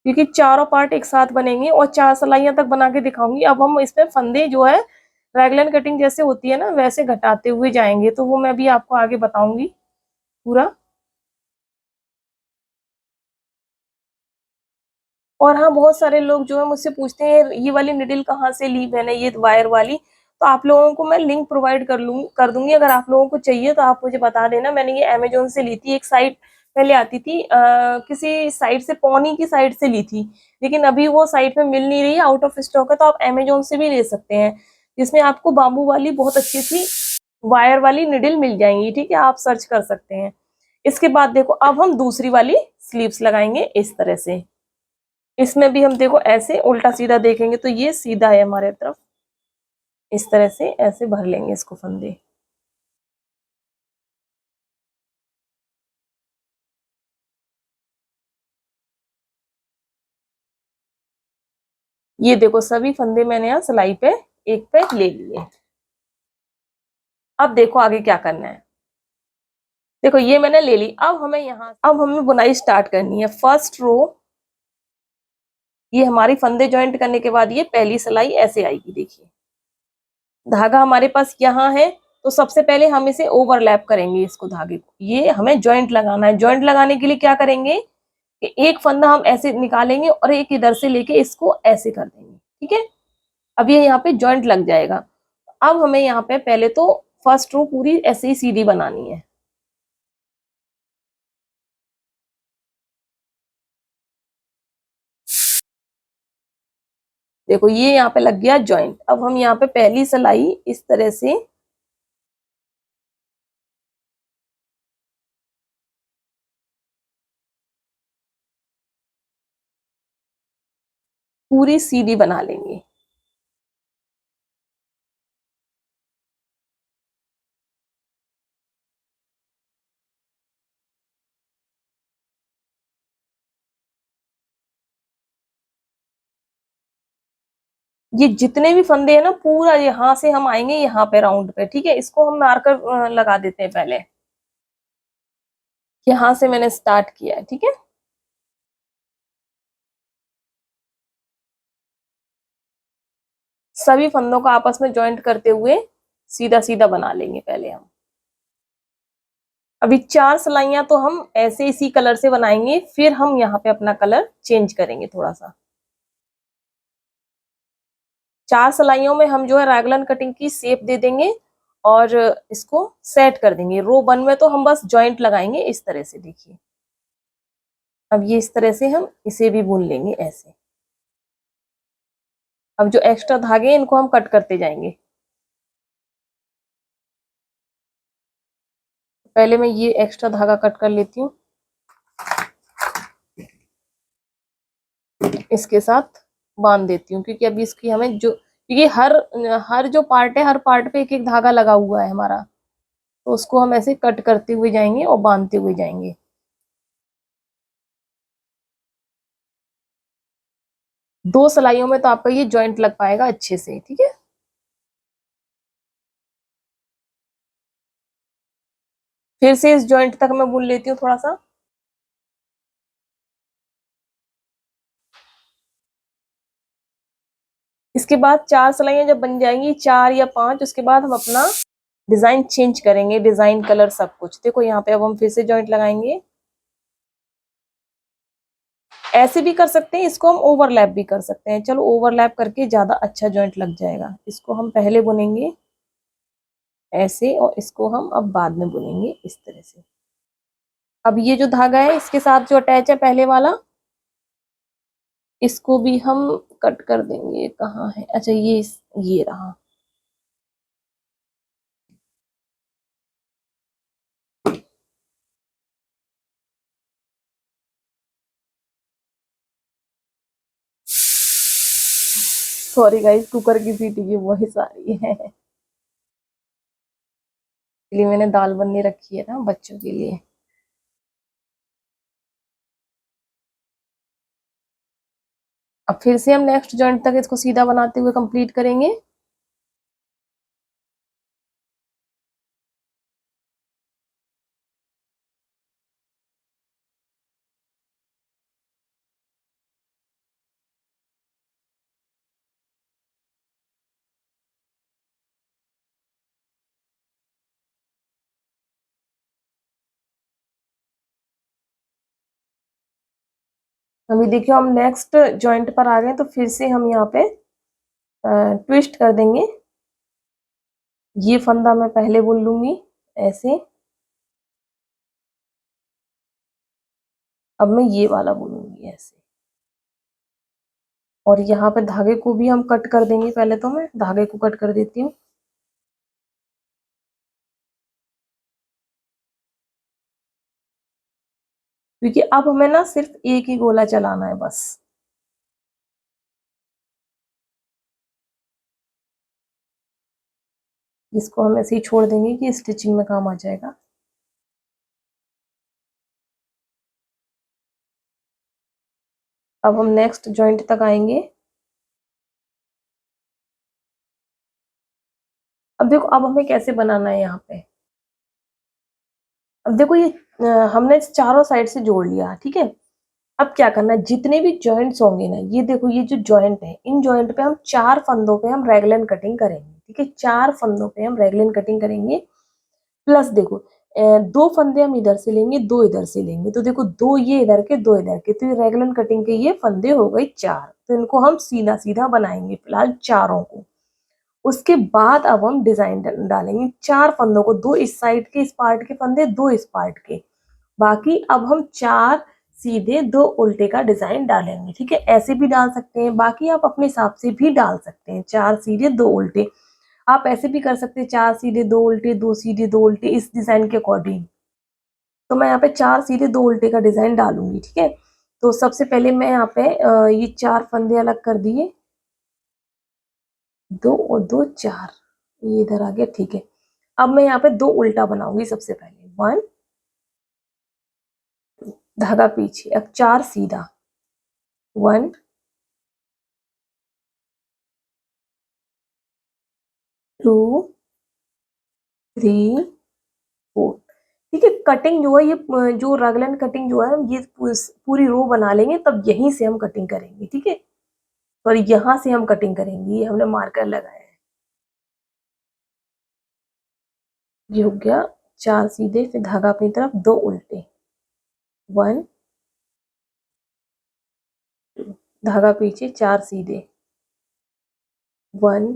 क्योंकि चारों पार्ट एक साथ बनेंगे और 4 सिलाइयां तक बना के दिखाऊंगी। अब हम इसमें फंदे जो है रेगुलर कटिंग जैसे होती है ना, वैसे घटाते हुए जाएंगे, तो वो मैं भी आपको आगे बताऊंगी पूरा। और हाँ, बहुत सारे लोग जो है मुझसे पूछते हैं ये वाली निडल कहाँ से ली मैंने, ये वायर वाली। तो आप लोगों को मैं लिंक प्रोवाइड कर दूंगी, अगर आप लोगों को चाहिए तो आप मुझे बता देना। मैंने ये अमेजोन से ली थी, एक साइट पहले आती थी, किसी साइट से, पौनी की साइट से ली थी, लेकिन अभी वो साइट में मिल नहीं रही है, आउट ऑफ स्टॉक है। तो आप अमेजोन से भी ले सकते हैं, जिसमें आपको बाम्बू वाली बहुत अच्छी सी वायर वाली निडल मिल जाएंगी, ठीक है, आप सर्च कर सकते हैं। इसके बाद देखो, अब हम दूसरी वाली स्लीव्स लगाएंगे इस तरह से। इसमें भी हम देखो ऐसे उल्टा सीधा देखेंगे तो ये सीधा है हमारे तरफ, इस तरह से ऐसे भर लेंगे इसको फंदे। ये देखो सभी फंदे मैंने यहाँ सिलाई पे एक पे ले लिए। अब देखो आगे क्या करना है। देखो ये मैंने ले ली। अब हमें बुनाई स्टार्ट करनी है। फर्स्ट रो, ये हमारी फंदे ज्वाइंट करने के बाद ये पहली सिलाई ऐसे आएगी। देखिए धागा हमारे पास यहाँ है, तो सबसे पहले हम इसे ओवरलैप करेंगे इसको धागे को। ये हमें ज्वाइंट लगाना है। ज्वाइंट लगाने के लिए क्या करेंगे कि एक फंदा हम ऐसे निकालेंगे और एक इधर से लेके इसको ऐसे कर देंगे। ठीक है, अब ये यहाँ पे ज्वाइंट लग जाएगा। अब हमें यहाँ पे पहले तो फर्स्ट रो पूरी ऐसे ही सीधी बनानी है। देखो ये यहाँ पे लग गया ज्वाइंट। अब हम यहाँ पे पहली सिलाई इस तरह से पूरी सीधी बना लेंगे। ये जितने भी फंदे हैं ना, पूरा यहाँ से हम आएंगे यहाँ पे राउंड पे। ठीक है, इसको हम मार्कर लगा देते हैं पहले। यहाँ से मैंने स्टार्ट किया है। ठीक है, सभी फंदों को आपस में ज्वाइंट करते हुए सीधा सीधा बना लेंगे पहले हम। अभी 4 सिलाइयां तो हम ऐसे इसी कलर से बनाएंगे, फिर हम यहाँ पे अपना कलर चेंज करेंगे थोड़ा सा। 4 सिलाइयों में हम जो है रैगलन कटिंग की शेप दे देंगे और इसको सेट कर देंगे। रो 1 में तो हम बस ज्वाइंट लगाएंगे इस तरह से। देखिए अब ये इस तरह से हम इसे भी बुन लेंगे ऐसे। अब जो एक्स्ट्रा धागे इनको हम कट करते जाएंगे। पहले मैं ये एक्स्ट्रा धागा कट कर लेती हूँ, इसके साथ बांध देती हूँ, क्योंकि अभी इसकी हमें जो, क्योंकि हर हर जो पार्ट है, हर पार्ट पे एक एक धागा लगा हुआ है हमारा, तो उसको हम ऐसे कट करते हुए जाएंगे और बांधते हुए जाएंगे। दो सिलाइयों में तो आपका ये ज्वाइंट लग पाएगा अच्छे से। ठीक है, फिर से इस ज्वाइंट तक मैं बुन लेती हूँ थोड़ा सा। इसके बाद 4 सिलाइयां जब बन जाएंगी, 4 या 5, उसके बाद हम अपना डिजाइन चेंज करेंगे, डिजाइन कलर सब कुछ। देखो यहाँ पे अब हम फिर से ज्वाइंट लगाएंगे। ऐसे भी कर सकते हैं, इसको हम ओवरलैप भी कर सकते हैं। चलो ओवरलैप करके ज्यादा अच्छा ज्वाइंट लग जाएगा। इसको हम पहले बुनेंगे ऐसे और इसको हम अब बाद में बुनेंगे इस तरह से। अब ये जो धागा है इसके साथ जो अटैच है पहले वाला, इसको भी हम कट कर देंगे। कहाँ है, अच्छा ये रहा। सॉरी गाइस, कुकर की सीटी की वॉइस आ रही है, इसलिए मैंने दाल बनने रखी है ना बच्चों के लिए। अब फिर से हम नेक्स्ट जॉइंट तक इसको सीधा बनाते हुए कंप्लीट करेंगे। अभी देखियो हम नेक्स्ट जॉइंट पर आ गए, तो फिर से हम यहाँ पे ट्विस्ट कर देंगे। ये फंदा मैं पहले बुन लूंगी ऐसे। अब मैं ये वाला बुनूंगी ऐसे, और यहाँ पे धागे को भी हम कट कर देंगे। पहले तो मैं धागे को कट कर देती हूँ, क्योंकि अब हमें ना सिर्फ एक ही गोला चलाना है बस। इसको हम ऐसे ही छोड़ देंगे कि स्टिचिंग में काम आ जाएगा। अब हम नेक्स्ट जॉइंट तक आएंगे। अब देखो, अब हमें कैसे बनाना है यहाँ पे। अब देखो ये हमने चारों साइड से जोड़ लिया, ठीक है। अब क्या करना है, जितने भी जॉइंट्स होंगे ना, ये देखो ये जो जॉइंट है, इन जॉइंट पे हम 4 फंदों पे हम रेगलन कटिंग करेंगे, ठीक है। 4 फंदों पे हम रेगलन कटिंग करेंगे। प्लस देखो 2 फंदे हम इधर से लेंगे, 2 इधर से लेंगे, तो देखो 2 ये इधर के, 2 इधर के, तो ये रेगलन कटिंग के ये फंदे हो गए 4। तो इनको हम सीधा सीधा बनाएंगे फिलहाल चारों को। उसके बाद अब हम डिजाइन डालेंगे। 4 फंदों को, 2 इस साइड के इस पार्ट के फंदे, 2 इस पार्ट के, बाकी अब हम 4 सीधे 2 उल्टे का डिजाइन डालेंगे, ठीक है। ऐसे भी डाल सकते हैं, बाकी आप अपने हिसाब से भी डाल सकते हैं। 4 सीधे 2 उल्टे, आप ऐसे भी कर सकते हैं, 4 सीधे 2 उल्टे, 2 सीधे 2 उल्टे, इस डिजाइन के अकॉर्डिंग। तो मैं यहाँ पे 4 सीधे 2 उल्टे का डिजाइन डालूंगी, ठीक है। तो सबसे पहले मैं यहाँ पे ये 4 फंदे अलग कर दिए, 2 और 2 4, ये इधर आ गया, ठीक है। अब मैं यहाँ पे 2 उल्टा बनाऊंगी सबसे पहले, 1 धागा पीछे, अब 4 सीधा, 1 2 3 4, ठीक है। कटिंग जो है ये जो रगलन कटिंग जो है, हम ये पूरी रो बना लेंगे, तब यहीं से हम कटिंग करेंगे, ठीक है। और यहाँ से हम कटिंग करेंगे, ये हमने मार्कर लगाया है। ये हो गया 4 सीधे, फिर धागा अपनी तरफ, 2 उल्टे, 1 2, धागा पीछे, 4 सीधे, 1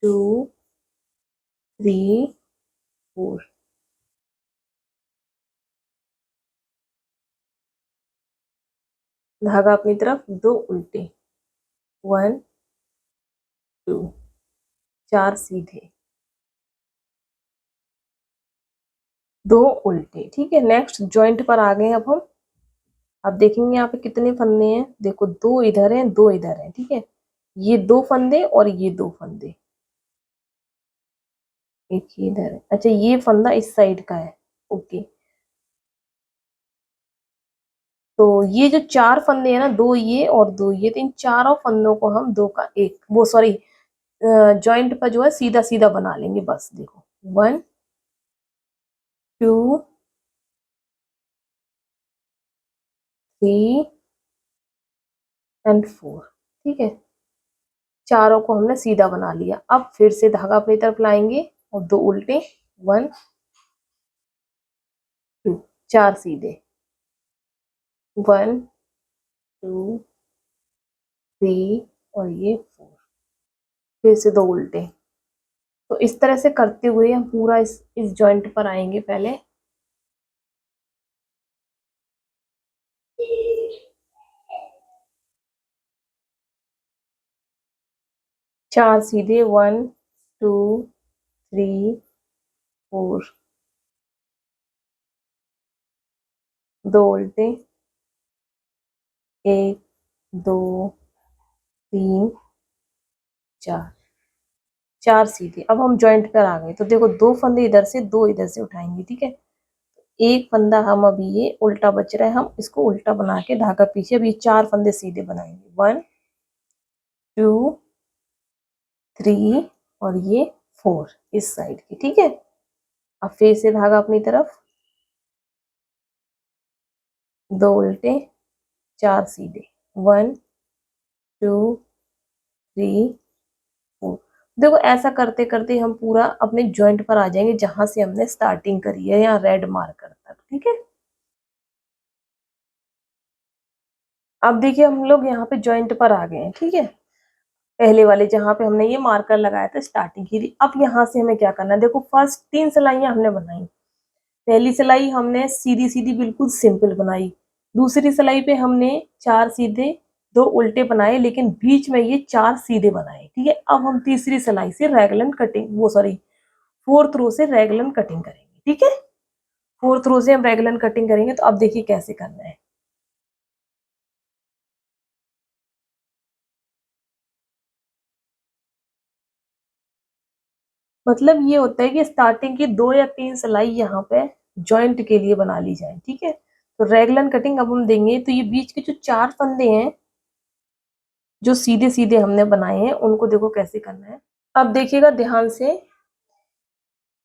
2 3 4, धागा अपनी तरफ, 2 उल्टे, 1 2, 4 सीधे, 2 उल्टे, ठीक है। नेक्स्ट जॉइंट पर आ गए अब हम। अब देखेंगे यहाँ पे कितने फंदे हैं, देखो 2 इधर हैं, 2 इधर हैं, ठीक है। ये 2 फंदे और ये 2 फंदे, एक ये इधर है, अच्छा ये फंदा इस साइड का है, ओके। तो ये जो 4 फंदे हैं ना, 2 ये और 2 ये, तो इन चारों फंदों को हम 2 का एक, वो सॉरी, जॉइंट पर जो है सीधा सीधा बना लेंगे, बस देखो 1 2 3 एंड 4, ठीक है। चारों को हमने सीधा बना लिया। अब फिर से धागा अपनी तरफ लाएंगे और 2 उल्टे, 1 2, 4 सीधे, 1 2 3 और ये 4, फिर से 2 उल्टे। तो इस तरह से करते हुए हम पूरा इस जॉइंट पर आएंगे पहले। चार सीधे, 1 2 3 4, 2 उल्टे, 1 2 3 4, 4 सीधे। अब हम जॉइंट पर आ गए, तो देखो 2 फंदे इधर से, 2 इधर से उठाएंगे, ठीक है। एक फंदा हम अभी ये उल्टा बच रहा है, हम इसको उल्टा बना के धागा पीछे, अब ये 4 फंदे सीधे बनाएंगे, 1 2 3 और ये 4 इस साइड की, ठीक है। अब फिर से धागा अपनी तरफ, 2 उल्टे, 4 सीधे, 1 2 3 4। देखो ऐसा करते करते हम पूरा अपने जॉइंट पर आ जाएंगे, जहां से हमने स्टार्टिंग करी है, यहाँ रेड मार्कर तक, ठीक है। अब देखिए हम लोग यहाँ पे जॉइंट पर आ गए हैं, ठीक है। पहले वाले जहां पे हमने ये मार्कर लगाया था स्टार्टिंग की थी। अब यहाँ से हमें क्या करना है, देखो फर्स्ट 3 सिलाइयां हमने बनाई। पहली सिलाई हमने सीधी सीधी बिल्कुल सिंपल बनाई, दूसरी सिलाई पे हमने 4 सीधे 2 उल्टे बनाए, लेकिन बीच में ये 4 सीधे बनाए, ठीक है। अब हम तीसरी सिलाई से रैगलन कटिंग, वो सॉरी, फोर्थ रो से रैगलन कटिंग करेंगे, ठीक है। फोर्थ रो से हम रैगलन कटिंग करेंगे। तो अब देखिए कैसे करना है। मतलब ये होता है कि स्टार्टिंग की 2 या 3 सिलाई यहाँ पे जॉइंट के लिए बना ली जाए, ठीक है। तो रेगलन कटिंग अब हम देंगे, तो ये बीच के जो 4 फंदे हैं जो सीधे सीधे हमने बनाए हैं, उनको देखो कैसे करना है। अब देखिएगा ध्यान से,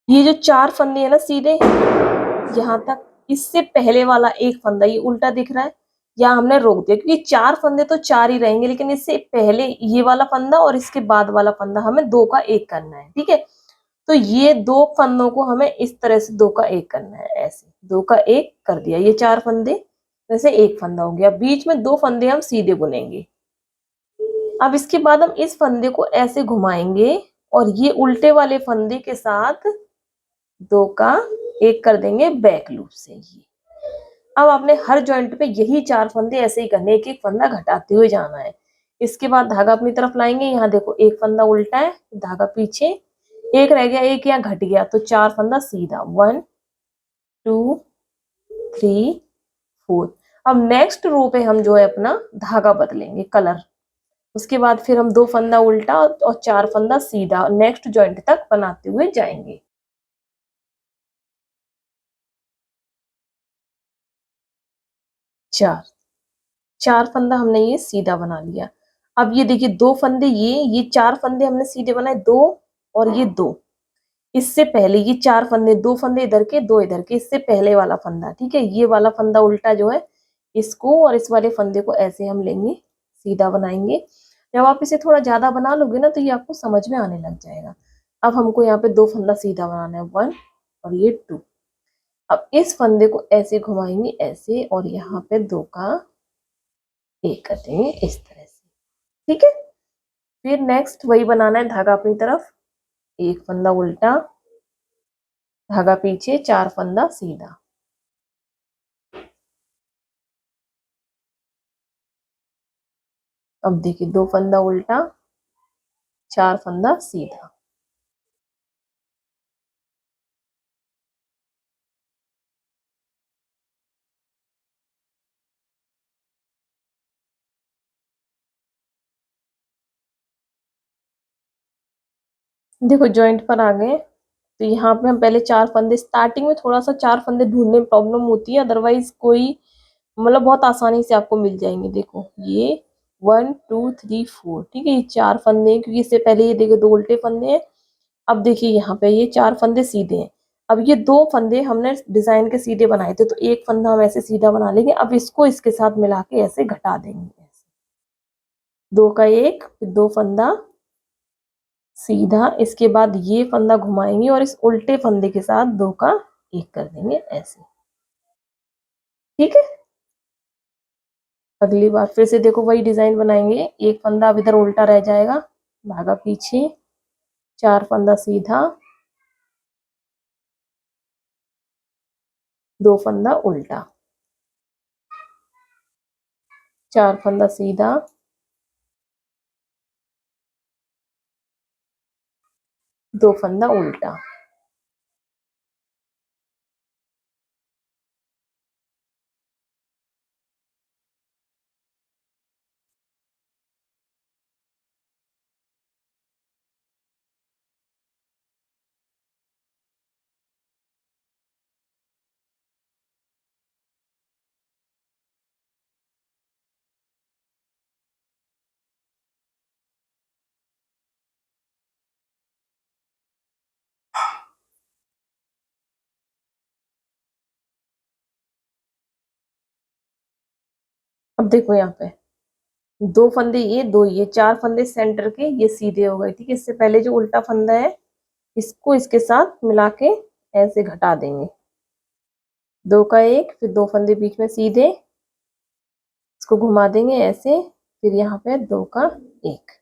ये जो 4 फंदे है ना सीधे यहाँ तक, इससे पहले वाला एक फंदा ये उल्टा दिख रहा है, यहाँ हमने रोक दिया क्योंकि 4 फंदे तो 4 ही रहेंगे, लेकिन इससे पहले ये वाला फंदा और इसके बाद वाला फंदा हमें 2 का 1 करना है, ठीक है। तो ये 2 फंदों को हमें इस तरह से 2 का 1 करना है, ऐसे 2 का 1 कर दिया, ये 4 फंदे वैसे एक फंदा हो गया, बीच में 2 फंदे हम सीधे बुनेंगे। अब इसके बाद हम इस फंदे को ऐसे घुमाएंगे और ये उल्टे वाले फंदे के साथ 2 का 1 कर देंगे बैक लूप से। ये अब आपने हर जॉइंट पे यही 4 फंदे ऐसे ही करने, एक एक फंदा घटाते हुए जाना है। इसके बाद धागा अपनी तरफ लाएंगे, यहाँ देखो एक फंदा उल्टा है, धागा पीछे, एक रह गया, एक यहाँ घट गया, तो 4 फंदा सीधा, 1 2 3 4। अब नेक्स्ट रो पे हम जो है अपना धागा बदलेंगे कलर, उसके बाद फिर हम 2 फंदा उल्टा और 4 फंदा सीधा नेक्स्ट जॉइंट तक बनाते हुए जाएंगे। चार 4 फंदा हमने ये सीधा बना लिया। अब ये देखिए 2 फंदे, ये 4 फंदे हमने सीधे बनाए, 2 और ये 2, इससे पहले ये 4 फंदे, 2 फंदे इधर के 2 इधर के, इससे पहले वाला फंदा, ठीक है। ये वाला फंदा उल्टा जो है, इसको और इस वाले फंदे को ऐसे हम लेंगे, सीधा बनाएंगे। जब आप इसे थोड़ा ज्यादा बना लोगे ना तो ये आपको समझ में आने लग जाएगा। अब हमको यहाँ पे 2 फंदा सीधा बनाना है, 1 और ये 2। अब इस फंदे को ऐसे घुमाएंगे ऐसे, और यहाँ पे 2 का 1 कर देंगे इस तरह से, ठीक है। फिर नेक्स्ट वही बनाना है, धागा अपनी तरफ, एक फंदा उल्टा, धागा पीछे, 4 फंदा सीधा। अब देखिए 2 फंदा उल्टा, 4 फंदा सीधा। देखो जॉइंट पर आ गए, तो यहाँ पे हम पहले 4 फंदे, स्टार्टिंग में थोड़ा सा 4 फंदे ढूंढने में प्रॉब्लम होती है, अदरवाइज कोई मतलब बहुत आसानी से आपको मिल जाएंगे। देखो ये 1 2 3 4, ठीक है, ये 4 फंदे हैं क्योंकि इससे पहले ये देखो 2 उल्टे फंदे हैं। अब देखिए यहाँ पे ये 4 फंदे सीधे हैं। अब ये 2 फंदे हमने डिजाइन के सीधे बनाए थे, तो एक फंदा हम ऐसे सीधा बना लेंगे। अब इसको इसके साथ मिला के ऐसे घटा देंगे, ऐसे 2 का 1, फिर 2 फंदा सीधा, इसके बाद ये फंदा घुमाएंगे और इस उल्टे फंदे के साथ 2 का 1 कर देंगे ऐसे, ठीक है। अगली बार फिर से देखो वही डिजाइन बनाएंगे, एक फंदा अब इधर उल्टा रह जाएगा, धागा पीछे, 4 फंदा सीधा, 2 फंदा उल्टा, 4 फंदा सीधा, 2 फंदा उल्टा। अब देखो यहाँ पे 2 फंदे, ये 2, ये 4 फंदे सेंटर के, ये सीधे हो गए, ठीक है। इससे पहले जो उल्टा फंदा है इसको इसके साथ मिला के ऐसे घटा देंगे, 2 का 1, फिर 2 फंदे बीच में सीधे, इसको घुमा देंगे ऐसे, फिर यहाँ पे 2 का 1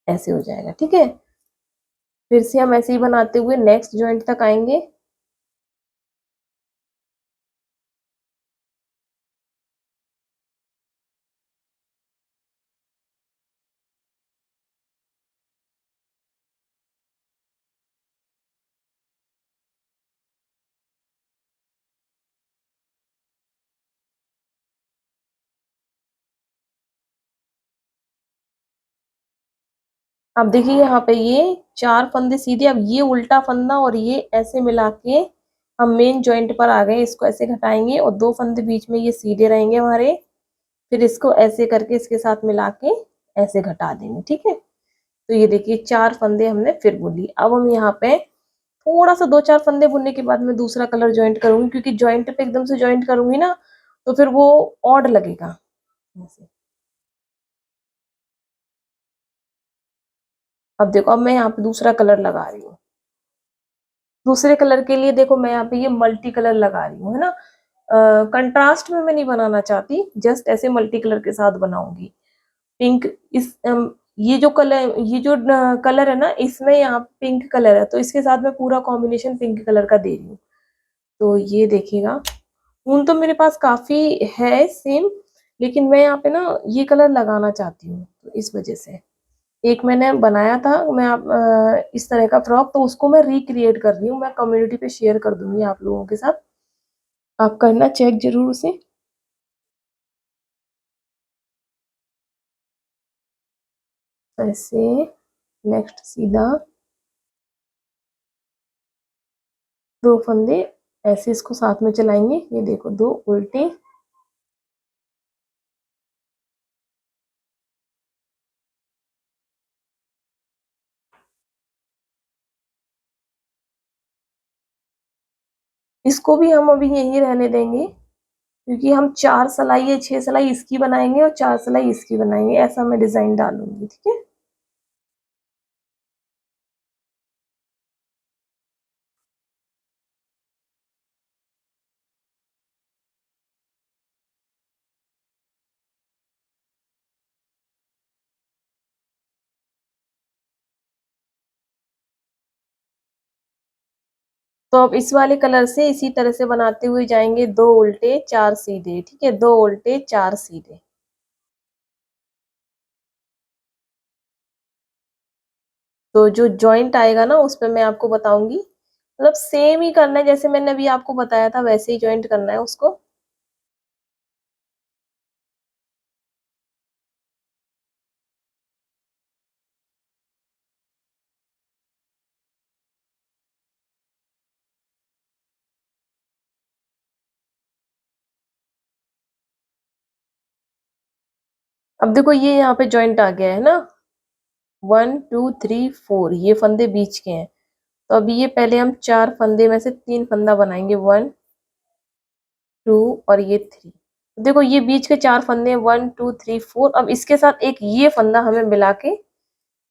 ऐसे हो जाएगा, ठीक है। फिर से हम ऐसे ही बनाते हुए नेक्स्ट जॉइंट तक आएंगे। अब देखिए यहाँ पे ये 4 फंदे सीधे, अब ये उल्टा फंदा और ये ऐसे मिला के हम मेन जॉइंट पर आ गए, इसको ऐसे घटाएंगे और 2 फंदे बीच में ये सीधे रहेंगे हमारे, फिर इसको ऐसे करके इसके साथ मिला के ऐसे घटा देंगे, ठीक है। तो ये देखिए 4 फंदे हमने फिर बुन लिए। अब हम यहाँ पे थोड़ा सा 2-4 फंदे बुनने के बाद मैं दूसरा कलर ज्वाइंट करूंगी, क्योंकि ज्वाइंट पे एकदम से ज्वाइंट करूंगी ना तो फिर वो ऑड लगेगा ऐसे। अब देखो, अब मैं यहाँ पे दूसरा कलर लगा रही हूँ। दूसरे कलर के लिए देखो मैं यहाँ पे ये मल्टी कलर लगा रही हूँ, है ना। कंट्रास्ट में मैं नहीं बनाना चाहती, जस्ट ऐसे मल्टी कलर के साथ बनाऊंगी। पिंक, इस ये जो कलर, ये जो कलर है ना, इसमें यहाँ पिंक कलर है, तो इसके साथ मैं पूरा कॉम्बिनेशन पिंक कलर का दे रही हूँ। तो ये देखिएगा, ऊन तो मेरे पास काफी है सेम, लेकिन मैं यहाँ पे ना ये कलर लगाना चाहती हूँ, तो इस वजह से एक मैंने बनाया था मैं इस तरह का फ्रॉक, तो उसको मैं रिक्रिएट कर रही हूँ। मैं कम्युनिटी पे शेयर कर दूंगी आप लोगों के साथ, आप करना चेक जरूर उसे। ऐसे नेक्स्ट सीधा 2 फंदे ऐसे इसको साथ में चलाएंगे, ये देखो 2 उल्टे। इसको भी हम अभी यहीं रहने देंगे, क्योंकि हम 4 सिलाई या 6 सिलाई इसकी बनाएंगे और 4 सिलाई इसकी बनाएंगे, ऐसा मैं डिजाइन डालूंगी, ठीक है। तो अब इस वाले कलर से इसी तरह से बनाते हुए जाएंगे, 2 उल्टे 4 सीधे, ठीक है, 2 उल्टे 4 सीधे। तो जो जॉइंट आएगा ना उस पे मैं आपको बताऊंगी, मतलब सेम ही करना है जैसे मैंने अभी आपको बताया था, वैसे ही जॉइंट करना है उसको। अब देखो ये यहाँ पे जॉइंट आ गया है ना, 1 2 3 4, ये फंदे बीच के हैं। तो अभी ये पहले हम 4 फंदे में से 3 फंदा बनाएंगे, 1 2 और ये 3। देखो ये बीच के 4 फंदे हैं, 1 2 3 4। अब इसके साथ एक ये फंदा हमें मिला के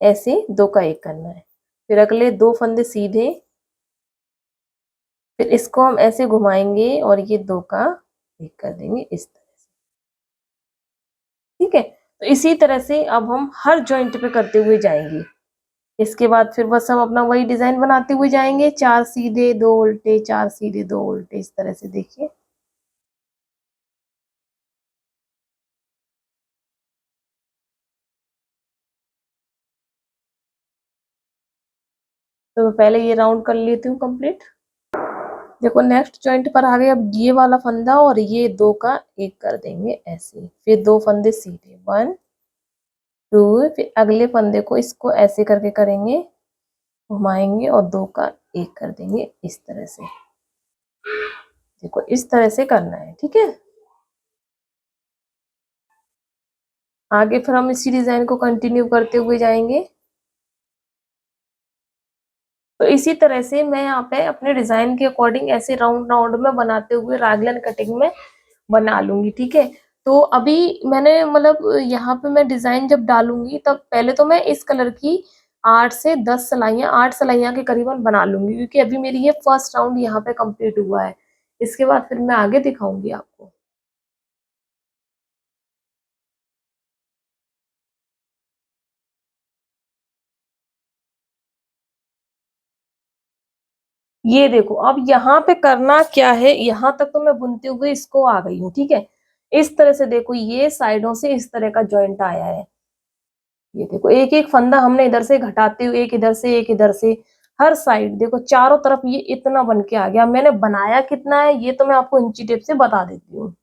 ऐसे 2 का 1 करना है, फिर अगले 2 फंदे सीधे, फिर इसको हम ऐसे घुमाएंगे और ये 2 का 1 कर देंगे इस तरह से, ठीक है। तो इसी तरह से अब हम हर जॉइंट पे करते हुए जाएंगे। इसके बाद फिर बस हम अपना वही डिजाइन बनाते हुए जाएंगे, 4 सीधे 2 उल्टे, 4 सीधे 2 उल्टे, इस तरह से देखिए। तो पहले ये राउंड कर लेती हूँ कंप्लीट। देखो नेक्स्ट जॉइंट पर आ गए, अब ये वाला फंदा और ये 2 का 1 कर देंगे ऐसे, फिर 2 फंदे सीधे, 1 2, फिर अगले फंदे को इसको ऐसे करके करेंगे, घुमाएंगे और 2 का 1 कर देंगे इस तरह से। देखो इस तरह से करना है, ठीक है। आगे फिर हम इसी डिजाइन को कंटिन्यू करते हुए जाएंगे। तो इसी तरह से मैं यहाँ पे अपने डिजाइन के अकॉर्डिंग ऐसे राउंड राउंड में बनाते हुए रागलन कटिंग में बना लूंगी, ठीक है। तो अभी मैंने मतलब यहाँ पे मैं डिजाइन जब डालूंगी तब पहले तो मैं इस कलर की 8 से 10 सिलाइयाँ, 8 सिलाइयाँ के करीबन बना लूंगी, क्योंकि अभी मेरी ये फर्स्ट राउंड यहाँ पे कंप्लीट हुआ है। इसके बाद फिर मैं आगे दिखाऊंगी आपको। ये देखो अब यहाँ पे करना क्या है, यहाँ तक तो मैं बुनते हुए इसको आ गई हूँ, ठीक है। इस तरह से देखो ये साइडों से इस तरह का जॉइंट आया है। ये देखो एक एक फंदा हमने इधर से घटाते हुए, एक इधर से एक इधर से, हर साइड देखो चारों तरफ ये इतना बन के आ गया। मैंने बनाया कितना है ये तो मैं आपको इंची टेप से बता देती हूँ।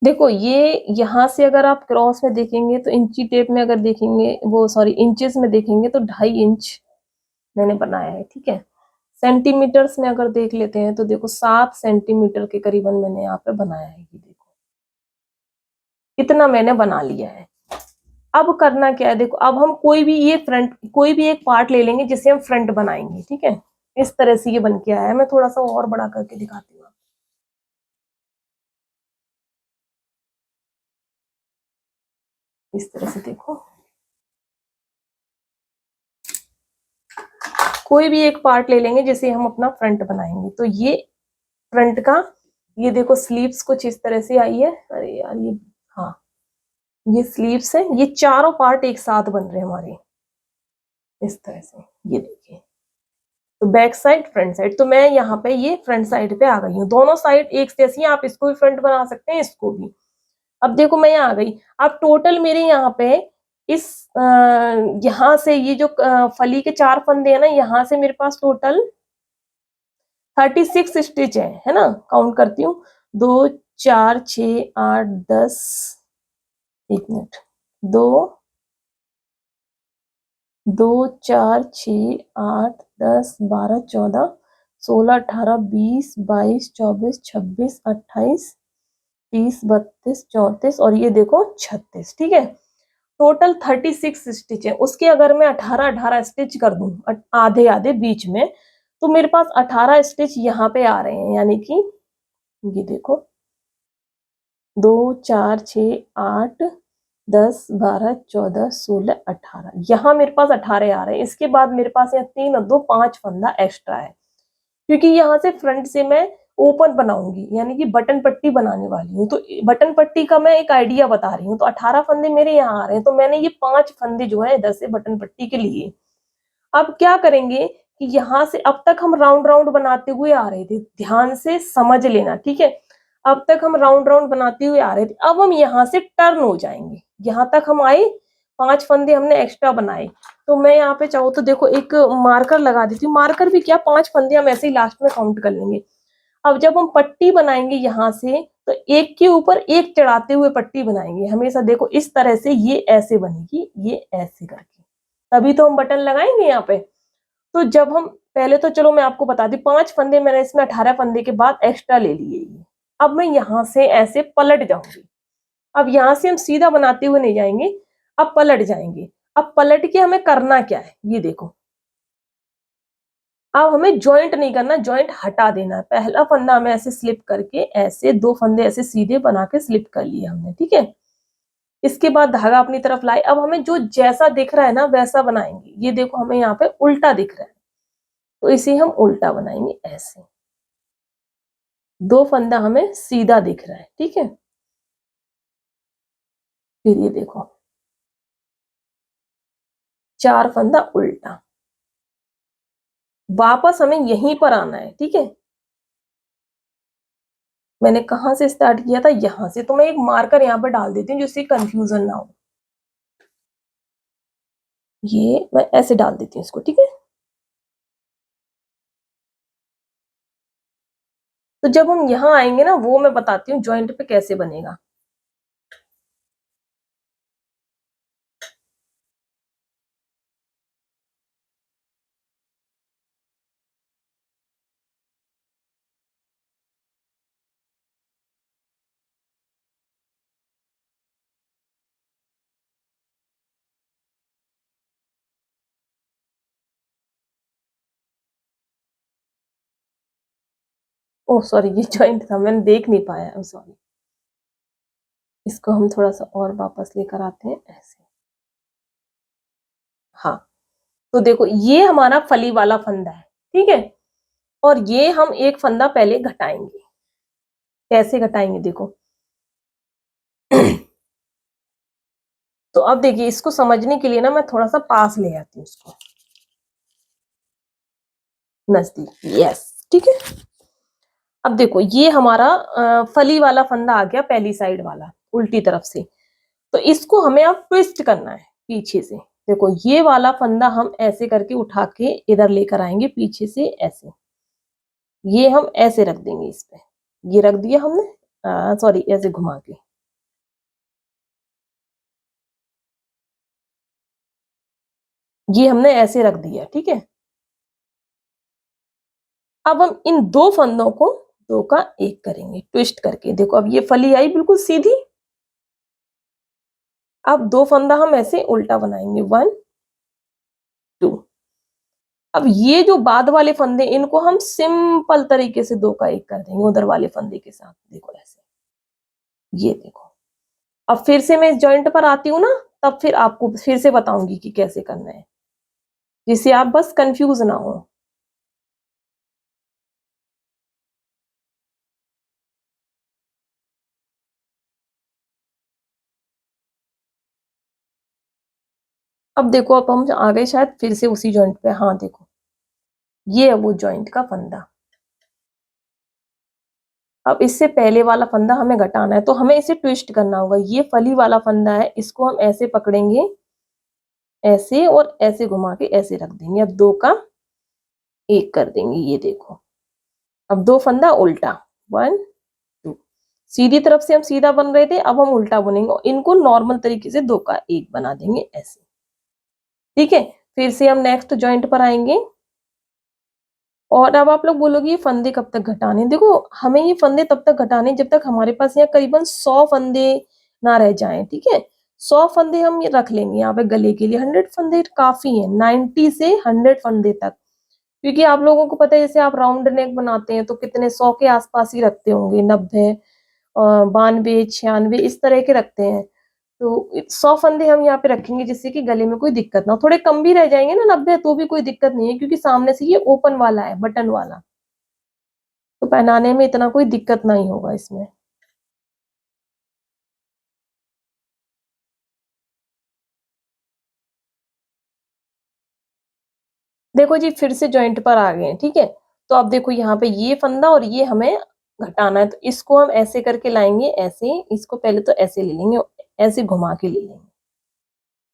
देखो ये यहाँ से अगर आप क्रॉस में देखेंगे तो इंची टेप में अगर देखेंगे, वो सॉरी इंचेस में देखेंगे तो 2.5 इंच मैंने बनाया है, ठीक है। सेंटीमीटर्स में अगर देख लेते हैं तो देखो 7 सेंटीमीटर के करीबन मैंने यहाँ पे बनाया है, ये देखो इतना मैंने बना लिया है। अब करना क्या है, देखो अब हम कोई भी ये फ्रंट, कोई भी एक पार्ट ले लेंगे जिसे हम फ्रंट बनाएंगे, ठीक है। इस तरह से ये बन के आया है। मैं थोड़ा सा और बड़ा करके दिखाती हूँ। इस तरह से देखो, कोई भी एक पार्ट ले लेंगे जिसे हम अपना फ्रंट बनाएंगे। तो ये फ्रंट का, ये देखो स्लीव्स कुछ इस तरह से आई है। अरे यार ये, हाँ ये स्लीव्स है। ये चारों पार्ट एक साथ बन रहे हैं हमारे इस तरह से। ये देखिए, तो बैक साइड फ्रंट साइड। तो मैं यहाँ पे ये फ्रंट साइड पे आ गई हूँ। दोनों साइड एक जैसी हैं, आप इसको भी फ्रंट बना सकते हैं, इसको भी। अब देखो मैं यहाँ आ गई। अब टोटल मेरे यहाँ पे इस यहाँ से ये जो फली के 4 फंदे हैं ना, यहाँ से मेरे पास टोटल 36 स्टिच है ना। काउंट करती हूँ, 2 4 6 8 10, एक मिनट, 2 2 4 6 8 10 12 14 16 18 20 22 24 26 28 30 32 34 और ये देखो 36। ठीक है, टोटल 36 स्टिच है। उसके अगर मैं 18 स्टिच कर दूं आधे आधे बीच में, तो मेरे पास 18 स्टिच यहाँ पे आ रहे हैं। यानी कि ये देखो, 2 4 6 8 10 12 14 16 18, यहाँ मेरे पास 18 आ रहे हैं। इसके बाद मेरे पास यहाँ 3 और 2 5 फंदा एक्स्ट्रा है, क्योंकि यहाँ से फ्रंट से मैं ओपन बनाऊंगी, यानी कि बटन पट्टी बनाने वाली हूँ। तो बटन पट्टी का मैं एक आइडिया बता रही हूँ। तो 18 फंदे मेरे यहाँ आ रहे हैं, तो मैंने ये 5 फंदे जो है इधर से बटन पट्टी के लिए। अब क्या करेंगे कि यहाँ से, अब तक हम राउंड राउंड बनाते हुए आ रहे थे, ध्यान से समझ लेना, ठीक है। अब तक हम राउंड राउंड बनाते हुए आ रहे थे, अब हम यहाँ से टर्न हो जाएंगे। यहाँ तक हम आए, 5 फंदे हमने एक्स्ट्रा बनाए। तो मैं यहाँ पे चाहूँ तो देखो एक मार्कर लगा देती हूँ। मार्कर भी क्या, 5 फंदे हम ऐसे ही लास्ट में काउंट कर लेंगे। अब जब हम पट्टी बनाएंगे यहाँ से, तो एक के ऊपर एक चढ़ाते हुए पट्टी बनाएंगे हमेशा। देखो इस तरह से ये ऐसे बनेगी, ये ऐसे करके, तभी तो हम बटन लगाएंगे यहाँ पे। तो जब हम पहले, तो चलो मैं आपको बता दी, 5 फंदे मैंने इसमें 18 फंदे के बाद एक्स्ट्रा ले लिए ये। अब मैं यहाँ से ऐसे पलट जाऊंगी। अब यहाँ से हम सीधा बनाते हुए नहीं जाएंगे, अब पलट जाएंगे। अब पलट के हमें करना क्या है, ये देखो। अब हमें ज्वाइंट नहीं करना, ज्वाइंट हटा देना है। पहला फंदा हमें ऐसे स्लिप करके, ऐसे 2 फंदे ऐसे सीधे बना के स्लिप कर लिए हमने, ठीक है। इसके बाद धागा अपनी तरफ लाए। अब हमें जो जैसा दिख रहा है ना वैसा बनाएंगे। ये देखो हमें यहाँ पे उल्टा दिख रहा है, तो इसे हम उल्टा बनाएंगे ऐसे। 2 फंदा हमें सीधा दिख रहा है, ठीक है। फिर ये देखो, 4 फंदा उल्टा। वापस हमें यहीं पर आना है, ठीक है। मैंने कहां से स्टार्ट किया था, यहां से। तो मैं एक मार्कर यहाँ पर डाल देती हूँ जिससे कंफ्यूजन ना हो। ये मैं ऐसे डाल देती हूँ इसको, ठीक है। तो जब हम यहाँ आएंगे ना, वो मैं बताती हूँ ज्वाइंट पे कैसे बनेगा। ओह सॉरी, ये ज्वाइंट था, मैंने देख नहीं पाया, सॉरी। इसको हम थोड़ा सा और वापस लेकर आते हैं ऐसे। हाँ, तो देखो ये हमारा फली वाला फंदा है, ठीक है। और ये हम एक फंदा पहले घटाएंगे। कैसे घटाएंगे देखो। तो अब देखिए, इसको समझने के लिए ना मैं थोड़ा सा पास ले आती हूँ इसको, नजदीक। यस, ठीक है। अब देखो ये हमारा फली वाला फंदा आ गया, पहली साइड वाला उल्टी तरफ से। तो इसको हमें अब ट्विस्ट करना है पीछे से। देखो ये वाला फंदा हम ऐसे करके उठा के इधर लेकर आएंगे पीछे से ऐसे। ये हम ऐसे रख देंगे इस पे। ये रख दिया हमने, सॉरी, ऐसे घुमा के। ये हमने ऐसे रख दिया, ठीक है। अब हम इन 2 फंदों को 2 का 1 करेंगे ट्विस्ट करके। देखो अब ये फली आई बिल्कुल सीधी। अब 2 फंदा हम ऐसे उल्टा बनाएंगे, 1 2। अब ये जो बाद वाले फंदे, इनको हम सिंपल तरीके से 2 का 1 कर देंगे उधर वाले फंदे के साथ। देखो ऐसे, ये देखो। अब फिर से मैं इस जॉइंट पर आती हूँ ना, तब फिर आपको फिर से बताऊंगी कि कैसे करना है, जिससे आप बस कंफ्यूज ना हो। अब देखो, अब हम आ गए शायद फिर से उसी जॉइंट पे। हाँ देखो, ये है वो जॉइंट का फंदा। अब इससे पहले वाला फंदा हमें घटाना है, तो हमें इसे ट्विस्ट करना होगा। ये फली वाला फंदा है, इसको हम ऐसे पकड़ेंगे, ऐसे और ऐसे घुमा के ऐसे रख देंगे। अब 2 का 1 कर देंगे, ये देखो। अब 2 फंदा उल्टा, 1 2। सीधी तरफ से हम सीधा बन रहे थे, अब हम उल्टा बनेंगे और इनको नॉर्मल तरीके से 2 का 1 बना देंगे ऐसे। ठीक है, फिर से हम नेक्स्ट जॉइंट पर आएंगे। और अब आप लोग बोलोगे ये फंदे कब तक घटाने? देखो, हमें ये फंदे तब तक घटाने जब तक हमारे पास यहाँ करीबन 100 फंदे ना रह जाएं। ठीक है, 100 फंदे हम ये रख लेंगे यहाँ पे गले के लिए। 100 फंदे काफी है, 90 से 100 फंदे तक। क्योंकि आप लोगों को पता है, जैसे आप राउंड नेक बनाते हैं तो कितने 100 के आसपास ही रखते होंगे, 90 92 96 इस तरह के रखते हैं। तो 100 फंदे हम यहाँ पे रखेंगे, जिससे कि गले में कोई दिक्कत ना हो। थोड़े कम भी रह जाएंगे ना 90, तो भी कोई दिक्कत नहीं है, क्योंकि सामने से ये ओपन वाला है, बटन वाला, तो पहनाने में इतना कोई दिक्कत नहीं होगा इसमें। देखो जी, फिर से जॉइंट पर आ गए हैं। ठीक है, तो अब देखो यहाँ पे ये फंदा और ये हमें घटाना है, तो इसको हम ऐसे करके लाएंगे, ऐसे। इसको पहले तो ऐसे ले लेंगे, ऐसे घुमा के ले लेंगे।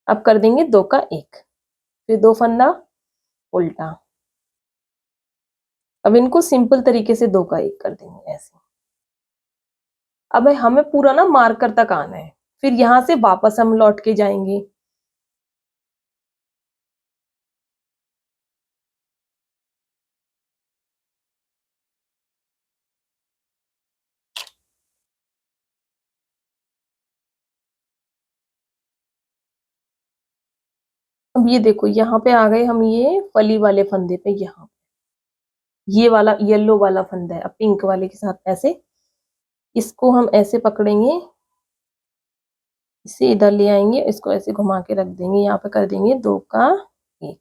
अब कर देंगे 2 का 1, फिर 2 फंदा उल्टा। अब इनको सिंपल तरीके से 2 का 1 कर देंगे ऐसे। अब हमें पूरा ना मार्कर तक आना है, फिर यहाँ से वापस हम लौट के जाएंगे। अब ये देखो, यहाँ पे आ गए हम ये फली वाले फंदे पे। यहाँ ये वाला येलो वाला फंदा है, अब पिंक वाले के साथ ऐसे इसको हम ऐसे पकड़ेंगे, इसे इधर ले आएंगे, इसको ऐसे घुमा के रख देंगे। यहाँ पे कर देंगे 2 का 1,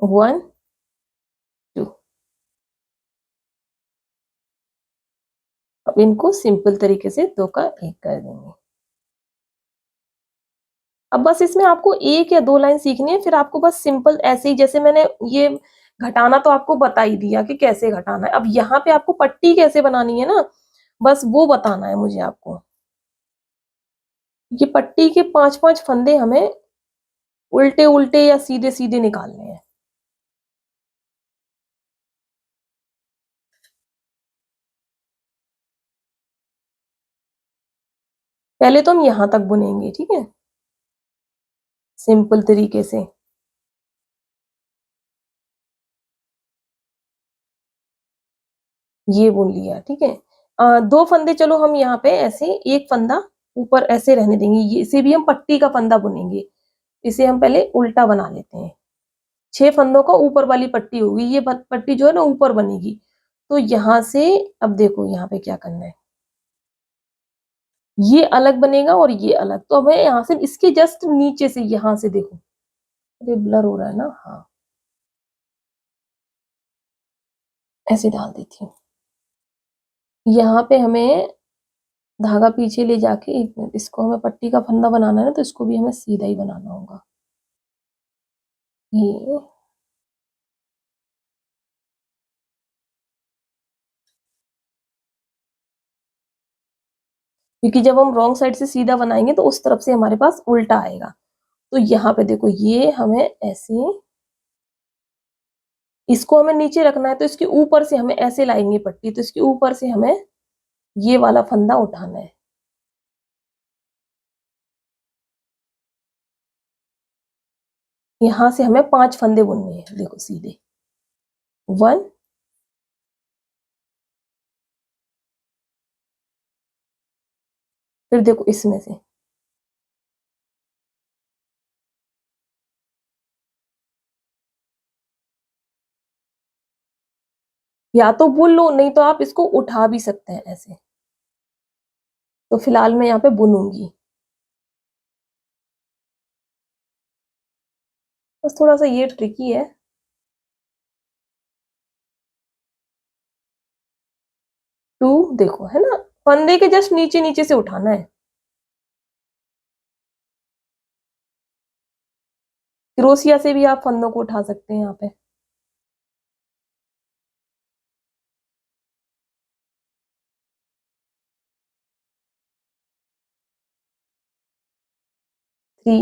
1 2। अब इनको सिंपल तरीके से 2 का 1 कर देंगे। अब बस इसमें आपको 1 या 2 लाइन सीखनी है, फिर आपको बस सिंपल ऐसे ही, जैसे मैंने ये घटाना तो आपको बता ही दिया कि कैसे घटाना है। अब यहाँ पे आपको पट्टी कैसे बनानी है ना, बस वो बताना है मुझे आपको। ये पट्टी के 5-5 फंदे हमें उल्टे उल्टे या सीधे सीधे निकालने हैं। पहले तो हम यहाँ तक बुनेंगे, ठीक है, सिंपल तरीके से। ये बुन लिया, ठीक है। 2 फंदे चलो हम यहाँ पे ऐसे, एक फंदा ऊपर ऐसे रहने देंगे, ये इसे भी हम पट्टी का फंदा बुनेंगे। इसे हम पहले उल्टा बना लेते हैं। 6 फंदों का ऊपर वाली पट्टी होगी, ये पट्टी जो है ना ऊपर बनेगी। तो यहाँ से, अब देखो यहाँ पे क्या करना है, ये अलग बनेगा और ये अलग। तो अब यहाँ से इसके जस्ट नीचे से, यहाँ से देखो, अरे ब्लर हो रहा है ना, हाँ, ऐसे डाल देती हूँ। यहाँ पे हमें धागा पीछे ले जाके, एक मिनट, इसको हमें पट्टी का फंदा बनाना है ना, तो इसको भी हमें सीधा ही बनाना होगा। ये क्योंकि जब हम रॉन्ग साइड से सीधा बनाएंगे तो उस तरफ से हमारे पास उल्टा आएगा। तो यहाँ पे देखो, ये हमें ऐसे, इसको हमें नीचे रखना है, तो इसके ऊपर से हमें ऐसे लाएंगे पट्टी, तो इसके ऊपर से हमें ये वाला फंदा उठाना है। यहाँ से हमें 5 फंदे बुनने हैं, देखो सीधे, 1 फिर देखो इसमें से या तो बुन लो, नहीं तो आप इसको उठा भी सकते हैं ऐसे। तो फिलहाल मैं यहाँ पे बुनूंगी। बस थोड़ा सा ये ट्रिकी है। 2 देखो है ना, फंदे के जस्ट नीचे नीचे से उठाना है। क्रोशिया से भी आप फंदों को उठा सकते हैं यहाँ पे। थ्री,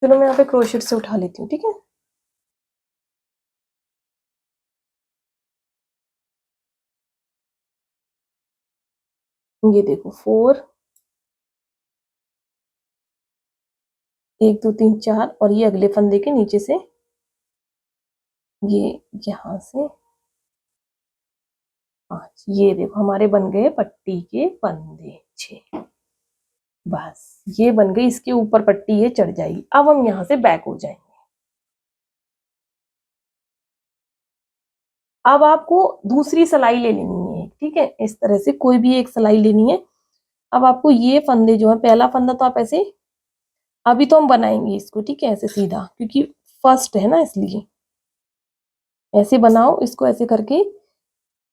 चलो मैं यहाँ पे क्रोशेट से उठा लेती हूँ, ठीक है। ये देखो 4, 1 2 3 4, और ये अगले फंदे के नीचे से, ये यहाँ से 5। ये देखो हमारे बन गए पट्टी के फंदे 6। बस ये बन गई, इसके ऊपर पट्टी ये चढ़ जाएगी। अब हम यहाँ से बैक हो जाएंगे। अब आपको दूसरी सिलाई ले लेनी है, ठीक है। इस तरह से कोई भी एक सिलाई लेनी है। अब आपको ये फंदे जो है, पहला फंदा तो आप ऐसे, अभी तो हम बनाएंगे इसको, ठीक है, ऐसे सीधा, क्योंकि फर्स्ट है ना इसलिए। ऐसे बनाओ इसको, ऐसे करके।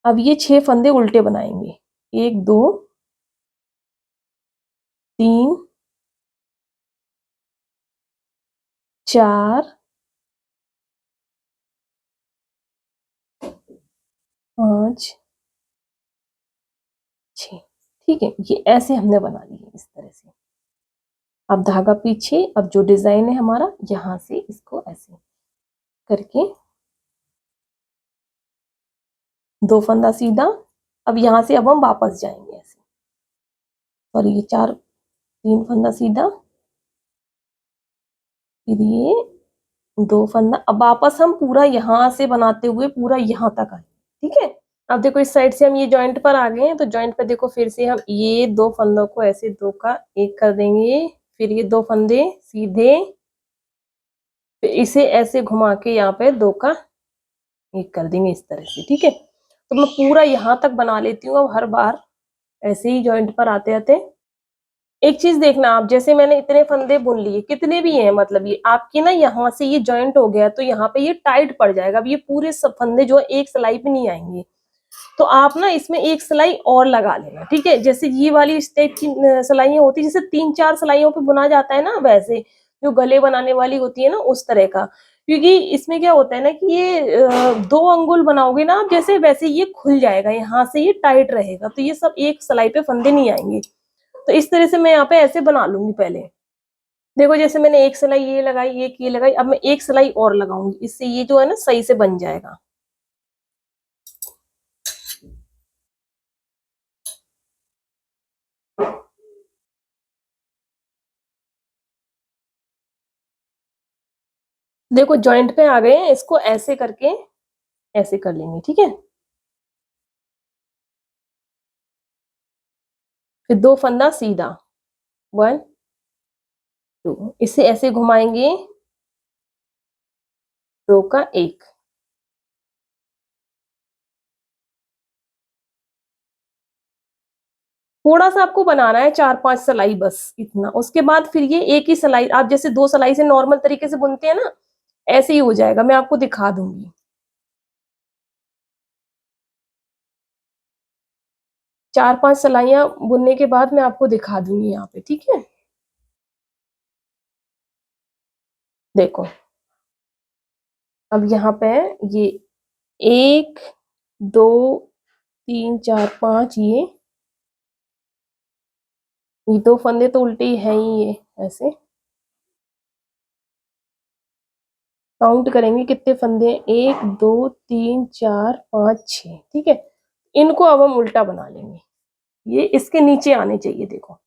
अब ये 6 फंदे उल्टे बनाएंगे। 1 2 3 4 5 6, ठीक है। ये ऐसे हमने बना लिए इस तरह से। अब धागा पीछे, अब जो डिजाइन है हमारा, यहाँ से इसको ऐसे करके 2 फंदा सीधा। अब यहाँ से अब हम वापस जाएंगे ऐसे, और ये 4 3 फंदा सीधा, फिर ये 2 फंदा। अब वापस हम पूरा यहाँ से बनाते हुए पूरा यहाँ तक आए, ठीक है। अब देखो इस साइड से हम ये जॉइंट पर आ गए हैं, तो जॉइंट पर देखो फिर से हम ये 2 फंदों को ऐसे 2 का 1 कर देंगे, फिर ये 2 फंदे सीधे, फिर इसे ऐसे घुमा के यहाँ पे 2 का 1 कर देंगे इस तरह से, ठीक है। तो मैं पूरा यहाँ तक बना लेती हूँ। अब हर बार ऐसे ही जॉइंट पर आते आते, एक चीज देखना आप, जैसे मैंने इतने फंदे बुन लिए, कितने भी हैं, मतलब ये आपके ना यहाँ से ये जॉइंट हो गया, तो यहाँ पे ये टाइट पड़ जाएगा। अब ये पूरे सब फंदे जो एक सिलाई पे नहीं आएंगे, तो आप ना इसमें एक सिलाई और लगा लेना, ठीक है। जैसे ये वाली इस टाइप की सिलाइयां होती है, जैसे 3 4 सिलाइयों पे बुना जाता है ना, वैसे जो गले बनाने वाली होती है ना, उस तरह का। क्योंकि इसमें क्या होता है ना कि ये 2 अंगुल बनाओगे ना आप, जैसे वैसे ये खुल जाएगा, यहाँ से ये टाइट रहेगा, तो ये सब एक सिलाई पे फंदे नहीं आएंगे। तो इस तरह से मैं यहाँ पे ऐसे बना लूंगी पहले। देखो जैसे मैंने एक सिलाई ये लगाई, एक ये लगाई, अब मैं एक सिलाई और लगाऊंगी, इससे ये जो है ना सही से बन जाएगा। देखो जॉइंट पे आ गए हैं, इसको ऐसे करके ऐसे कर लेंगे, ठीक है। फिर 2 फंदा सीधा, 1 2, इसे ऐसे घुमाएंगे, 2 का 1। थोड़ा सा आपको बनाना है, 4 5 सिलाई, बस इतना। उसके बाद फिर ये एक ही सिलाई, आप जैसे 2 सिलाई से नॉर्मल तरीके से बुनते हैं ना, ऐसे ही हो जाएगा। मैं आपको दिखा दूंगी। 4 5 सिलाइयां बुनने के बाद मैं आपको दिखा दूंगी यहाँ पे, ठीक है। देखो अब यहाँ पे ये 1 2 3 4 5, ये 2 फंदे तो उल्टे ही हैं ही, ये ऐसे काउंट करेंगे कितने फंदे हैं, 1 2 3 4 5 6, ठीक है। इनको अब हम उल्टा बना लेंगे, ये इसके नीचे आने चाहिए, देखो।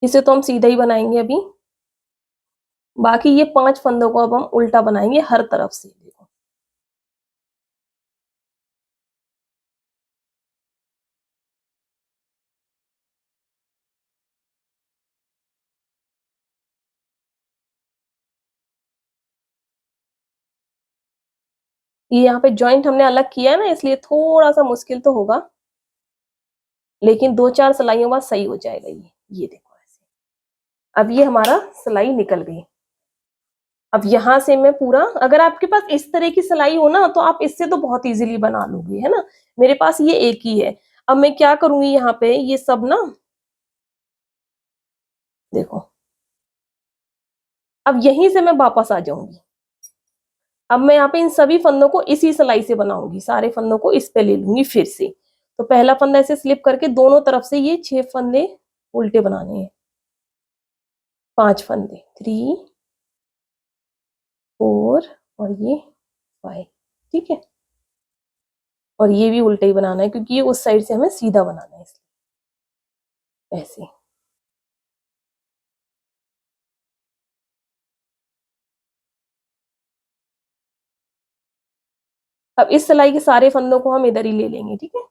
इसे तो हम सीधा ही बनाएंगे अभी। बाकी ये 5 फंदों को अब हम उल्टा बनाएंगे हर तरफ से। देखो ये यहाँ पे जॉइंट हमने अलग किया है ना, इसलिए थोड़ा सा मुश्किल तो होगा, लेकिन 2-4 सिलाइयों बाद सही हो जाएगा ये देखो ऐसे। अब ये हमारा सिलाई निकल गई। अब यहाँ से मैं पूरा, अगर आपके पास इस तरह की सिलाई हो ना तो आप इससे तो बहुत इजीली बना लोगे, है ना। मेरे पास ये एक ही है। अब मैं क्या करूंगी, यहाँ पे ये सब ना, देखो अब यहीं से मैं वापस आ जाऊंगी। अब मैं यहाँ पे इन सभी फंदों को इसी सिलाई से बनाऊंगी, सारे फंदों को इस पे ले लूंगी फिर से। तो पहला फंदा ऐसे स्लिप करके दोनों तरफ से ये 6 फंदे उल्टे बनाने हैं। 5 फंदे, 3 4 और ये 5, ठीक है। और ये भी उल्टे ही बनाना है क्योंकि ये उस साइड से हमें सीधा बनाना है, इसलिए ऐसे। अब इस सिलाई के सारे फंदों को हम इधर ही ले लेंगे, ठीक है।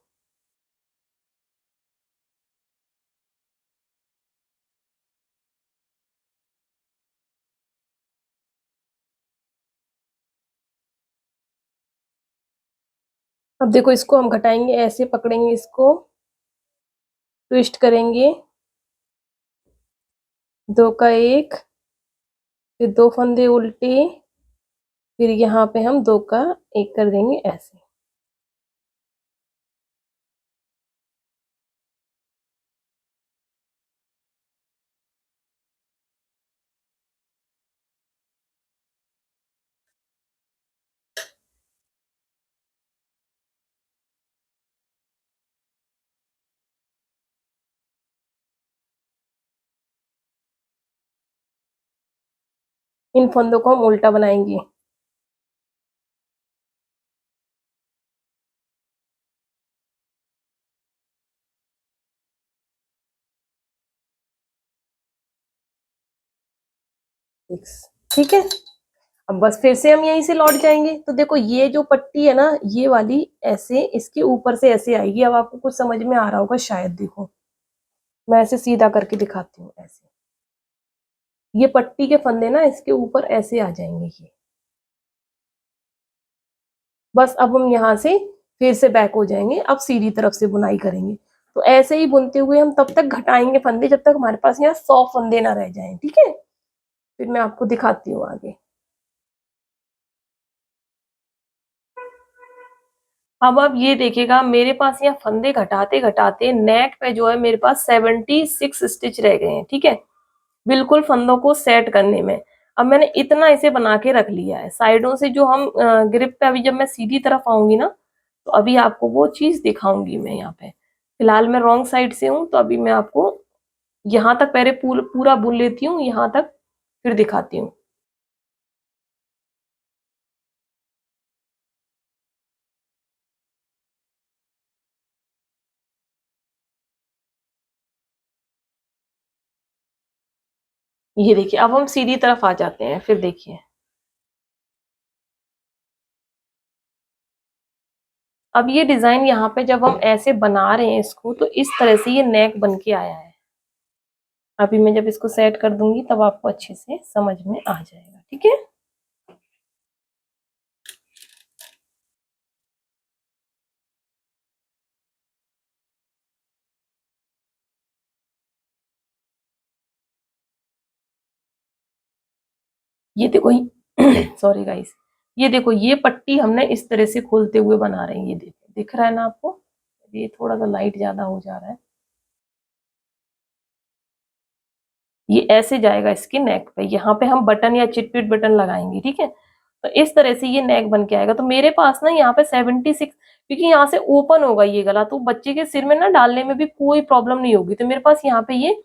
अब देखो इसको हम घटाएंगे, ऐसे पकड़ेंगे, इसको ट्विस्ट करेंगे, 2 का 1, फिर 2 फंदे उल्टे, फिर यहाँ पे हम 2 का 1 कर देंगे ऐसे। इन फंदों को हम उल्टा बनाएंगे। ठीक है। अब बस फिर से हम यहीं से लौट जाएंगे। तो देखो ये जो पट्टी है ना, ये वाली ऐसे इसके ऊपर से ऐसे आएगी। अब आपको कुछ समझ में आ रहा होगा शायद। देखो मैं ऐसे सीधा करके दिखाती हूँ, ऐसे ये पट्टी के फंदे ना इसके ऊपर ऐसे आ जाएंगे ये। बस अब हम यहाँ से फिर से बैक हो जाएंगे। अब सीधी तरफ से बुनाई करेंगे। तो ऐसे ही बुनते हुए हम तब तक घटाएंगे फंदे जब तक हमारे पास यहाँ 100 फंदे ना रह जाएं, ठीक है। फिर मैं आपको दिखाती हूँ आगे। अब आप ये देखिएगा, मेरे पास यहाँ फंदे घटाते घटाते नेक पे जो है मेरे पास 76 स्टिच रह गए हैं, ठीक है, बिल्कुल फंदों को सेट करने में। अब मैंने इतना इसे बना के रख लिया है। साइडों से जो हम ग्रिप पे, अभी जब मैं सीधी तरफ आऊंगी ना तो अभी आपको वो चीज दिखाऊंगी मैं। यहाँ पे फिलहाल मैं रॉन्ग साइड से हूँ, तो अभी मैं आपको यहाँ तक पहले पूरा बुन लेती हूँ, यहाँ तक फिर दिखाती हूँ। ये देखिए, अब हम सीधी तरफ आ जाते हैं, फिर देखिए। अब ये डिजाइन यहाँ पे जब हम ऐसे बना रहे हैं इसको, तो इस तरह से ये नेक बन के आया है। अभी मैं जब इसको सेट कर दूंगी तब आपको अच्छे से समझ में आ जाएगा, ठीक है। ये देखो सॉरी गाइस, ये देखो ये पट्टी हमने इस तरह से खोलते हुए बना रहे हैं। ये देखो, दिख रहा है ना आपको। ये थोड़ा सा लाइट ज्यादा हो जा रहा है। ये ऐसे जाएगा इसके नेक पे। यहाँ पे हम बटन या चिटपिट बटन लगाएंगे, ठीक है। तो इस तरह से ये नेक बन के आएगा। तो मेरे पास ना यहाँ पे 76, क्योंकि यहाँ से ओपन होगा ये गला, तो बच्चे के सिर में ना डालने में भी कोई प्रॉब्लम नहीं होगी। तो मेरे पास यहाँ पे ये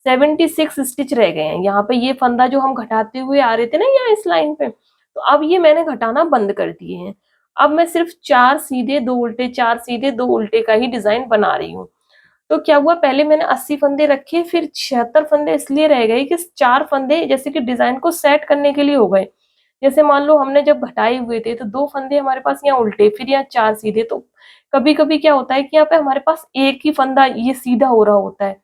76 स्टिच रह गए हैं। यहाँ पे ये फंदा जो हम घटाते हुए आ रहे थे ना यहाँ इस लाइन पे, तो अब ये मैंने घटाना बंद कर दिए हैं। अब मैं सिर्फ 4 सीधे 2 उल्टे, 4 सीधे 2 उल्टे का ही डिजाइन बना रही हूँ। तो क्या हुआ, पहले मैंने 80 फंदे रखे, फिर 76 फंदे इसलिए रह गए कि 4 फंदे जैसे कि डिजाइन को सेट करने के लिए हो गए। जैसे मान लो हमने जब हटाए हुए थे तो 2 फंदे हमारे पास यहाँ उल्टे, फिर यहाँ 4 सीधे। तो कभी कभी क्या होता है कि यहाँ पे हमारे पास एक ही फंदा ये सीधा हो रहा होता है,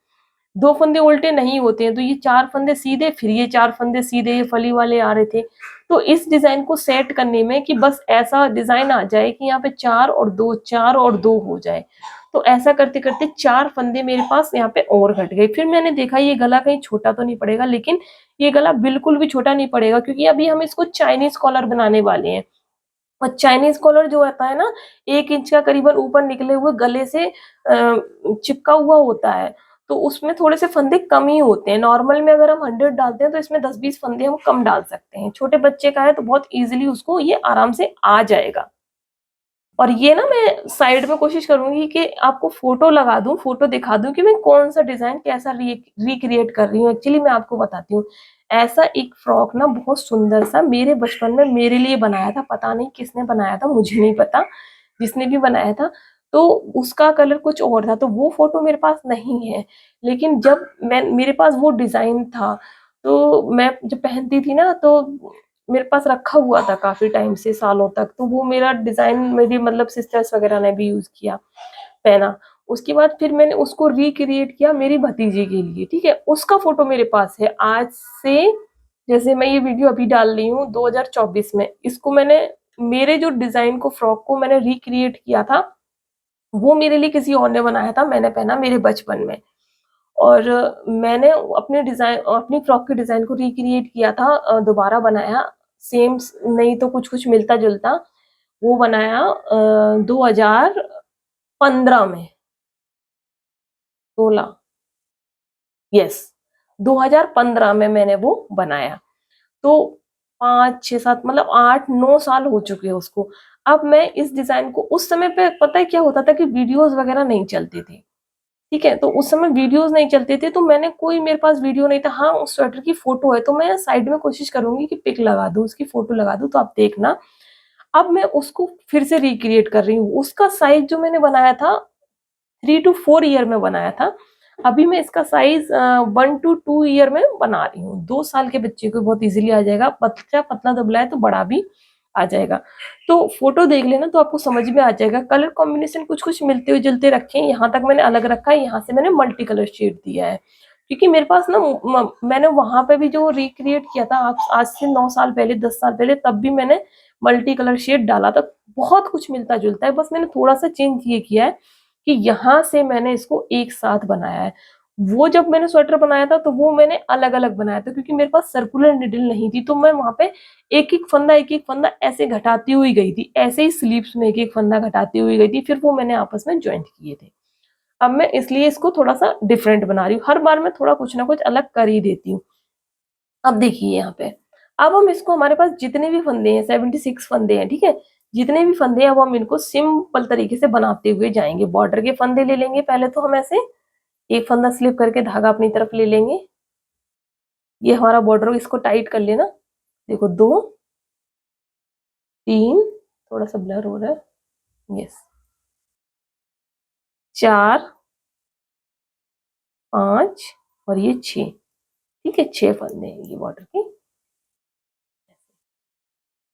2 फंदे उल्टे नहीं होते हैं। तो ये 4 फंदे सीधे, फिर ये 4 फंदे सीधे, ये फली वाले आ रहे थे। तो इस डिजाइन को सेट करने में कि बस ऐसा डिजाइन आ जाए कि यहाँ पे 4 और 2, 4 और 2 हो जाए, तो ऐसा करते करते 4 फंदे मेरे पास यहाँ पे और घट गए। फिर मैंने देखा ये गला कहीं छोटा तो नहीं पड़ेगा, लेकिन ये गला बिल्कुल भी छोटा नहीं पड़ेगा, क्योंकि अभी हम इसको चाइनीज कॉलर बनाने वाले हैं। और चाइनीज कॉलर जो होता है ना, 1 इंच का करीबन ऊपर निकले हुए गले से चिपका हुआ होता है। तो उसमें थोड़े से फंदे कम ही होते हैं। नॉर्मल में अगर हम 100 डालते हैं तो इसमें 10-20 फंदे हम कम डाल सकते हैं। छोटे बच्चे का है तो बहुत इजीली उसको ये आराम से आ जाएगा। और ये ना मैं साइड में कोशिश करूंगी कि आपको फोटो लगा दूं, फोटो दिखा दूं कि मैं कौन सा डिजाइन कैसा रिक्रिएट कर रही हूँ। एक्चुअली मैं आपको बताती हूँ, ऐसा एक फ्रॉक ना बहुत सुंदर सा मेरे बचपन में मेरे लिए बनाया था। पता नहीं किसने बनाया था, मुझे नहीं पता, जिसने भी बनाया था तो उसका कलर कुछ और था, तो वो फोटो मेरे पास नहीं है। लेकिन जब मैं मेरे पास वो डिजाइन था, तो मैं जब पहनती थी ना, तो मेरे पास रखा हुआ था काफी टाइम से, सालों तक। तो वो मेरा डिजाइन मेरी मतलब सिस्टर्स वगैरह ने भी यूज किया, पहना। उसके बाद फिर मैंने उसको रिक्रिएट किया मेरी भतीजी के लिए, ठीक है। उसका फोटो मेरे पास है आज से, जैसे मैं ये वीडियो अभी डाल रही हूँ 2024 में, इसको मैंने, मेरे जो डिजाइन को, फ्रॉक को मैंने रिक्रिएट किया था, वो मेरे लिए किसी और ने बनाया था, मैंने पहना मेरे बचपन में। और मैंने अपने डिजाइन, अपनी फ्रॉक के डिजाइन को रिक्रिएट किया था, दोबारा बनाया, सेम नहीं तो कुछ कुछ मिलता जुलता, वो बनाया 2015 में, 16, यस, 2015 में मैंने वो बनाया। तो 5 6 7 मतलब 8 9 साल हो चुके हैं उसको। अब मैं इस डिजाइन को, उस समय पे पता है क्या होता था कि वीडियोस वगैरह नहीं चलते थे, ठीक है। तो उस समय वीडियोस नहीं चलते थे, तो मैंने कोई, मेरे पास वीडियो नहीं था। हाँ, उस स्वेटर की फोटो है, तो मैं साइड में कोशिश करूंगी कि पिक लगा दूं, उसकी फोटो लगा दूं, तो आप देखना। अब मैं उसको फिर से रिक्रिएट कर रही हूँ। उसका साइज जो मैंने बनाया था 3 to 4 ईयर में बनाया था, अभी मैं इसका साइज 1 to 2 ईयर में बना रही हूँ। 2 साल के बच्चे को बहुत इजीली आ जाएगा, बच्चा पतला दुबला है तो बड़ा भी आ जाएगा। तो फोटो देख लेना तो आपको समझ में आ जाएगा। कलर कॉम्बिनेशन कुछ कुछ मिलते हुए जुलते रखे हैं, यहाँ तक मैंने अलग रखा है, यहाँ से मैंने मल्टी कलर शेड दिया है, क्योंकि मेरे पास ना मैंने वहां पे भी जो रिक्रिएट किया था आज से 9 साल पहले, 10 साल पहले, तब भी मैंने मल्टी कलर शेड डाला था। बहुत कुछ मिलता जुलता है, बस मैंने थोड़ा सा चेंज ये किया है कि यहाँ से मैंने इसको एक साथ बनाया है। वो जब मैंने स्वेटर बनाया था तो वो मैंने अलग अलग बनाया था, क्योंकि मेरे पास सर्कुलर निडल नहीं थी, तो मैं वहां पे एक एक फंदा ऐसे घटाती हुई गई थी, ऐसे ही स्लीव्स में एक एक फंदा घटाती हुई गई थी, फिर वो मैंने आपस में ज्वाइंट किए थे। अब मैं इसलिए इसको थोड़ा सा डिफरेंट बना रही हूँ, हर बार मैं थोड़ा कुछ ना कुछ अलग कर ही देती हूँ। अब देखिए यहाँ पे, अब हम इसको, हमारे पास जितने भी फंदे हैं 76 फंदे हैं, ठीक है। जितने भी फंदे हैं अब हम इनको सिंपल तरीके से बनाते हुए जाएंगे। बॉर्डर के फंदे ले लेंगे पहले, तो हम ऐसे एक फंदा स्लिप करके धागा अपनी तरफ ले लेंगे। ये हमारा बॉर्डर, इसको टाइट कर लेना। देखो, 2 3, थोड़ा सा ब्लर हो रहा है, यस, 4 5 और ये 6, ठीक है। 6 फंदे हैं ये बॉर्डर के।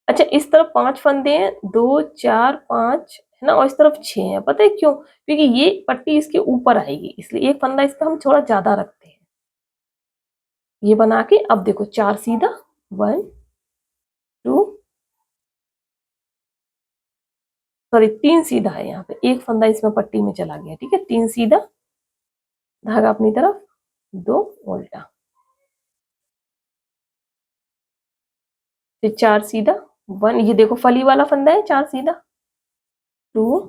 अच्छा, इस तरफ 5 फंदे हैं, 2 4 5 है ना, और इस तरफ 6 है। पता है क्यों? क्योंकि ये पट्टी इसके ऊपर आएगी, इसलिए एक फंदा इस पर हम थोड़ा ज्यादा रखते हैं। ये बना के अब देखो, 4 सीधा, 1 2, सॉरी 3 सीधा है यहाँ पे, एक फंदा इसमें पट्टी में चला गया, ठीक है। 3 सीधा, धागा अपनी तरफ, 2 उल्टा, फिर 4 सीधा, 1, ये देखो फली वाला फंदा है, 4 सीधा, 2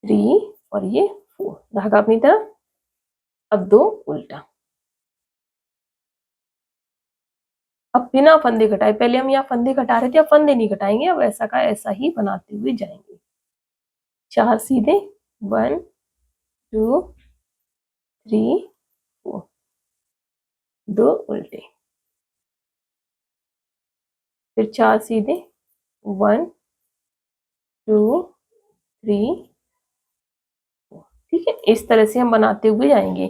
3 और ये 4, धागा अपनी तरफ, अब 2 उल्टा। अब बिना फंदे घटाए, पहले हम यहाँ फंदे घटा रहे थे, अब फंदे नहीं घटाएंगे, अब ऐसा का ऐसा ही बनाते हुए जाएंगे। 4 सीधे, 1 2 3 4, 2 उल्टे, फिर 4 सीधे, 1 2 3 4, ठीक ठीक है, इस तरह से हम बनाते हुए जाएंगे।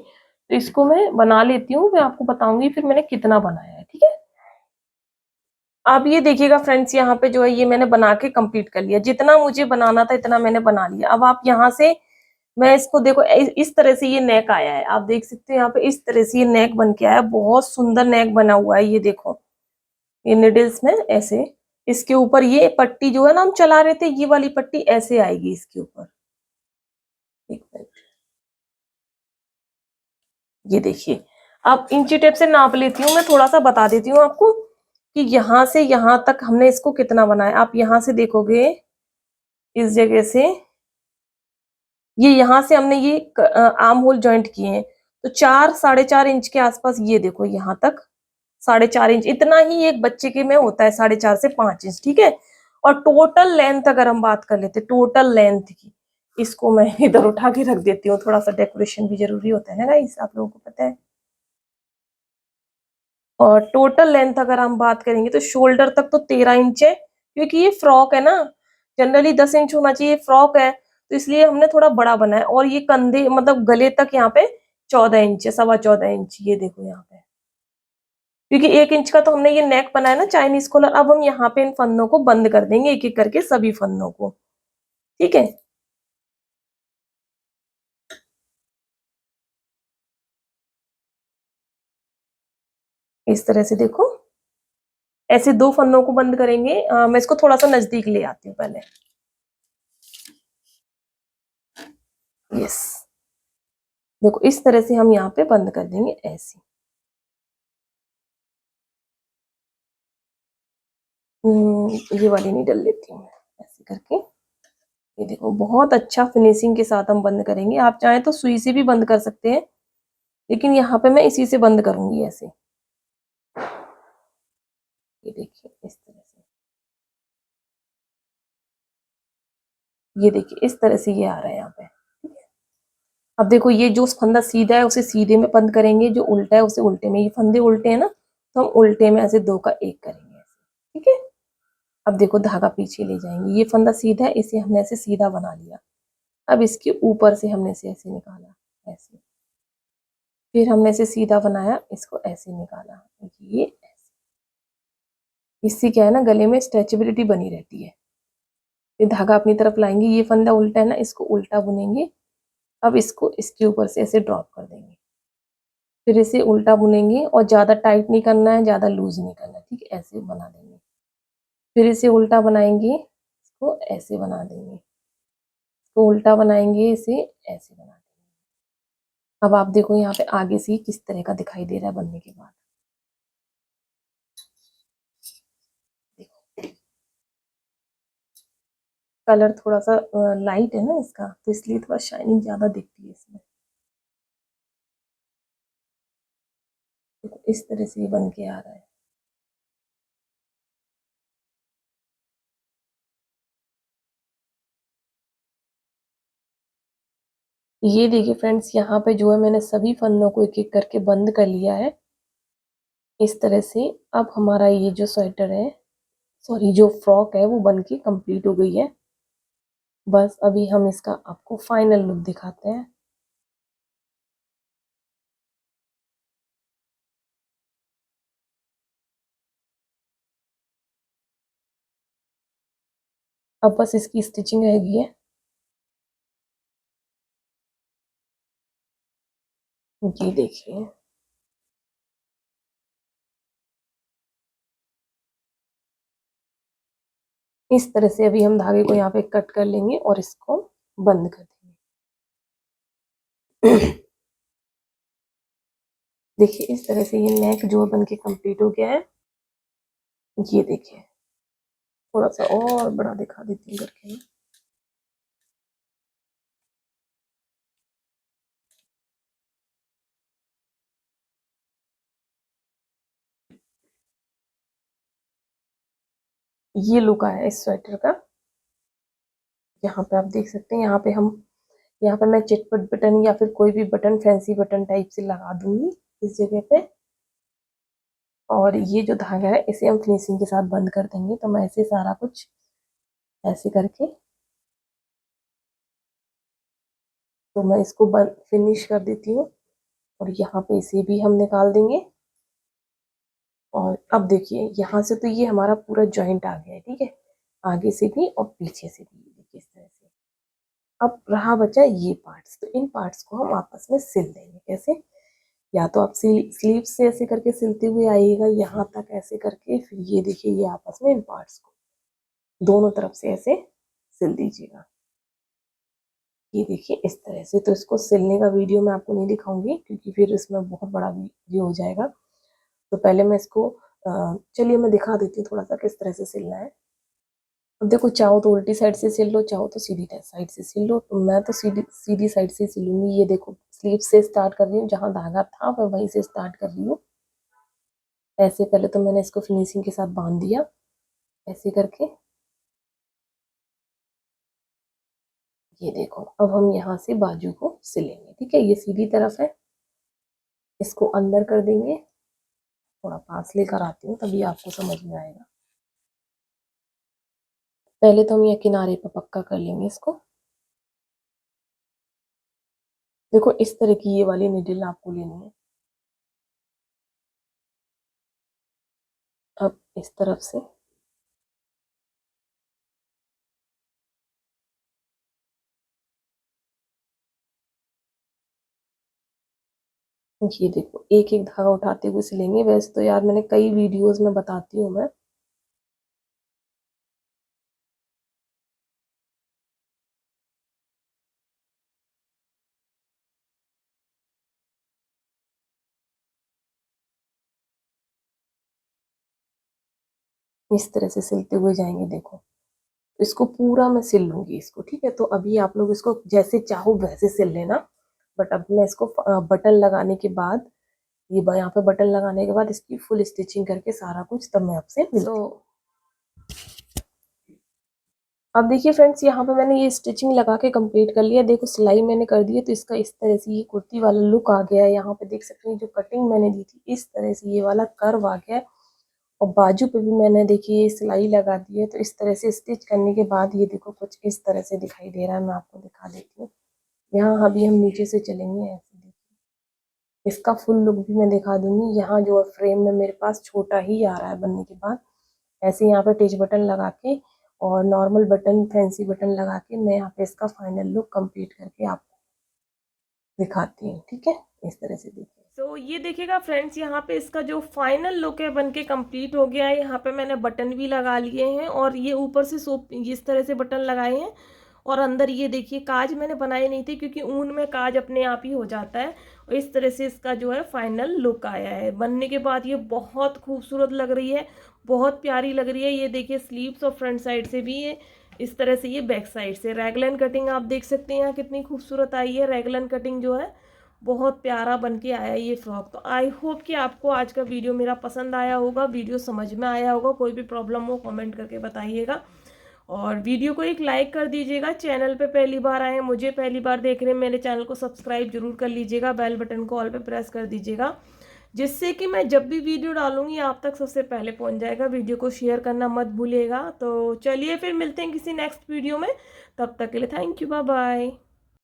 तो इसको मैं बना लेती हूँ, मैं आपको बताऊंगी फिर मैंने कितना बनाया है। ठीक है, अब ये देखिएगा फ्रेंड्स, यहाँ पे जो है ये मैंने बना के कंप्लीट कर लिया, जितना मुझे बनाना था इतना मैंने बना लिया। अब आप यहाँ से, मैं इसको देखो इस तरह से ये नेक आया है, आप देख सकते हैं यहाँ पे इस तरह से ये नेक बन के आया, बहुत सुंदर नेक बना हुआ है। ये देखो, ये निडल्स में ऐसे इसके ऊपर ये पट्टी जो है ना हम चला रहे थे, ये वाली पट्टी ऐसे आएगी इसके ऊपर। एक मिनट, ये देखिए, अब इंची टेप से नाप लेती हूँ, मैं थोड़ा सा बता देती हूँ आपको कि यहाँ से यहाँ तक हमने इसको कितना बनाया। आप यहाँ से देखोगे, इस जगह से ये यहाँ से हमने ये आर्म होल ज्वाइंट किए हैं, तो 4-4.5 इंच के आसपास, ये देखो यहाँ तक 4.5 इंच, इतना ही एक बच्चे के में होता है, 4.5 से 5 इंच। ठीक है, और टोटल लेंथ अगर हम बात कर लेते, टोटल लेंथ की, इसको मैं इधर उठा के रख देती हूँ, थोड़ा सा डेकोरेशन भी जरूरी होता है ना गाइस, आप लोगों को पता है। और टोटल लेंथ अगर हम बात करेंगे तो शोल्डर तक तो 13 इंच है, क्योंकि ये फ्रॉक है ना, जनरली 10 इंच होना चाहिए, फ्रॉक है तो इसलिए हमने थोड़ा बड़ा बनाया। और ये कंधे मतलब गले तक यहाँ पे 14 इंच है, 14.25 इंच, ये देखो यहाँ पे, क्योंकि 1 इंच का तो हमने ये नेक बनाया ना चाइनीज कॉलर। अब हम यहाँ पे इन फन्नों को बंद कर देंगे एक एक करके, सभी फन्नों को। ठीक है, इस तरह से देखो, ऐसे 2 फन्नों को बंद करेंगे। मैं इसको थोड़ा सा नजदीक ले आती हूँ पहले। यस, देखो इस तरह से हम यहाँ पे बंद कर देंगे ऐसे। ये वाली नीडल लेती हूँ मैं, ऐसे करके। ये देखो, बहुत अच्छा फिनिशिंग के साथ हम बंद करेंगे। आप चाहें तो सुई से भी बंद कर सकते हैं, लेकिन यहाँ पे मैं इसी से बंद करूंगी ऐसे। ये देखिए इस तरह से, ये देखिए इस तरह से ये आ रहा है यहाँ पे। ठीक है, अब देखो, ये जो फंदा सीधा है उसे सीधे में बंद करेंगे, जो उल्टा है उसे उल्टे में। ये फंदे उल्टे हैं ना, तो हम उल्टे में ऐसे 2 का 1 करेंगे ऐसे। ठीक है, अब देखो धागा पीछे ले जाएंगे, ये फंदा सीधा है, इसे हमने ऐसे सीधा बना लिया। अब इसके ऊपर से हमने इसे ऐसे निकाला ऐसे, फिर हमने इसे सीधा बनाया, इसको ऐसे निकाला, ये ऐसे। इससे क्या है ना, गले में स्ट्रेचेबिलिटी बनी रहती है। ये धागा अपनी तरफ लाएंगे, ये फंदा उल्टा है ना, इसको उल्टा बुनेंगे। अब इसको इसके ऊपर से ऐसे ड्रॉप कर देंगे, फिर इसे उल्टा बुनेंगे, और ज्यादा टाइट नहीं करना है, ज्यादा लूज नहीं करना है। ठीक है, ऐसे बना देंगे, फिर इसे उल्टा बनाएंगे, इसको ऐसे बना देंगे, इसको उल्टा बनाएंगे, इसे ऐसे बना देंगे। अब आप देखो यहाँ पे आगे से किस तरह का दिखाई दे रहा है बनने के बाद। देखो, कलर थोड़ा सा लाइट है ना इसका, तो इसलिए थोड़ा शाइनिंग ज्यादा दिखती है इसमें। देखो इस तरह से ये बन के आ रहा है। ये देखिए फ्रेंड्स, यहाँ पे जो है मैंने सभी फन्नों को एक एक करके बंद कर लिया है इस तरह से। अब हमारा ये जो स्वेटर है, सॉरी जो फ्रॉक है, वो बन के कंप्लीट हो गई है। बस अभी हम इसका आपको फाइनल लुक दिखाते हैं। अब बस इसकी स्टिचिंग रह गई है। ये देखिए, इस तरह से अभी हम धागे को यहाँ पे कट कर लेंगे और इसको बंद कर देंगे। देखिए इस तरह से ये नेक जो है बन के कंप्लीट हो गया है। ये देखिए, थोड़ा सा और बड़ा दिखा देती हूँ करके। ये लुक आया इस स्वेटर का। यहाँ पे आप देख सकते हैं, यहाँ पे हम, यहाँ पे मैं चिटपट बटन या फिर कोई भी बटन, फैंसी बटन टाइप से लगा दूंगी इस जगह पे। और ये जो धागा है इसे हम फिनिशिंग के साथ बंद कर देंगे। तो मैं ऐसे सारा कुछ ऐसे करके तो मैं इसको बंद फिनिश कर देती हूँ और यहाँ पे इसे भी हम निकाल देंगे। और अब देखिए यहाँ से तो ये हमारा पूरा जॉइंट आ गया है, ठीक है, आगे से भी और पीछे से भी, देखिए इस तरह से। अब रहा बचा ये पार्ट्स, तो इन पार्ट्स को हम आपस में सिल देंगे। कैसे? या तो आप स्लीव से ऐसे करके सिलते हुए आइएगा यहाँ तक ऐसे करके, फिर ये देखिए ये आपस में इन पार्ट्स को दोनों तरफ से ऐसे सिल दीजिएगा। ये देखिए इस तरह से। तो इसको सिलने का वीडियो मैं आपको नहीं दिखाऊंगी क्योंकि फिर इसमें बहुत बड़ा वीडियो हो जाएगा। तो पहले मैं इसको चलिए मैं दिखा देती हूँ थोड़ा सा किस तरह से सिलना है। अब देखो, चाहो तो उल्टी साइड से सिल लो, चाहो तो सीधी साइड से सिल लो। तो मैं तो सीधी सीधी साइड से सिलूंगी। ये देखो स्लीव से स्टार्ट कर रही हूँ, जहाँ धागा था मैं वहीं से स्टार्ट कर रही हूँ। ऐसे पहले तो मैंने इसको फिनिशिंग के साथ बांध दिया ऐसे करके। ये देखो अब हम यहाँ से बाजू को सिलेंगे, ठीक है। ये सीधी तरफ है, इसको अंदर कर देंगे। थोड़ा पास लेकर आती हूँ तभी आपको समझ में आएगा। पहले तो हम ये किनारे पर पक्का कर लेंगे इसको। देखो इस तरह की ये वाली नीडल आपको लेनी है। अब इस तरफ से ये देखो एक एक धागा उठाते हुए सिलेंगे। वैसे तो यार मैंने कई वीडियोस में बताती हूँ मैं। इस तरह से सिलते हुए जाएंगे। देखो इसको पूरा मैं सिल लूंगी इसको, ठीक है। तो अभी आप लोग इसको जैसे चाहो वैसे सिल लेना। बट अब मैं इसको बटन लगाने के बाद, ये यहाँ पे बटन लगाने के बाद इसकी फुल स्टिचिंग करके सारा कुछ तब मैं आपसे मिलती हूँ। अब देखिए फ्रेंड्स, यहाँ पे मैंने ये स्टिचिंग लगा के कंप्लीट कर लिया। देखो सिलाई मैंने कर दी है, तो इसका इस तरह से ये कुर्ती वाला लुक आ गया है। यहाँ पे देख सकते हैं जो कटिंग मैंने दी थी इस तरह से ये वाला कर्व आ गया है। और बाजू पे भी मैंने देखिए सिलाई लगा दी है। तो इस तरह से स्टिच करने के बाद ये देखो कुछ इस तरह से दिखाई दे रहा है। मैं आपको दिखा देती हूँ। यहाँ अभी हम नीचे से चलेंगे ऐसे, देखिए इसका फुल लुक भी मैं दिखा दूंगी। यहाँ जो फ्रेम में मेरे पास छोटा ही आ रहा है बनने के बाद, ऐसे यहाँ पे टच बटन लगा के और नॉर्मल बटन फैंसी बटन लगा के मैं यहाँ पे इसका फाइनल लुक कंप्लीट करके आपको दिखाती हूँ, ठीक है। इस तरह से देखिए। तो ये देखिएगा फ्रेंड्स, यहाँ पे इसका जो फाइनल लुक है बनके कंप्लीट हो गया है। यहाँ पे मैंने बटन भी लगा लिए हैं और ये ऊपर से सोप इस तरह से बटन लगाए हैं। और अंदर ये देखिए काज मैंने बनाए नहीं थे क्योंकि ऊन में काज अपने आप ही हो जाता है। और इस तरह से इसका जो है फाइनल लुक आया है। बनने के बाद ये बहुत खूबसूरत लग रही है, बहुत प्यारी लग रही है। ये देखिए स्लीव्स और फ्रंट साइड से भी ये इस तरह से, ये बैक साइड से रैगलन कटिंग आप देख सकते हैं यहाँ कितनी खूबसूरत आई है। रैगलन कटिंग जो है बहुत प्यारा बन के आया ये फ्रॉक। तो आई होप कि आपको आज का वीडियो मेरा पसंद आया होगा, वीडियो समझ में आया होगा। कोई भी प्रॉब्लम हो कमेंट करके बताइएगा और वीडियो को एक लाइक कर दीजिएगा। चैनल पे पहली बार आए हैं, मुझे पहली बार देख रहे हैं, मेरे चैनल को सब्सक्राइब जरूर कर लीजिएगा। बेल बटन को ऑल पे प्रेस कर दीजिएगा जिससे कि मैं जब भी वीडियो डालूंगी आप तक सबसे पहले पहुंच जाएगा। वीडियो को शेयर करना मत भूलिएगा। तो चलिए फिर मिलते हैं किसी नेक्स्ट वीडियो में। तब तक के लिए थैंक यू, बाय बाय।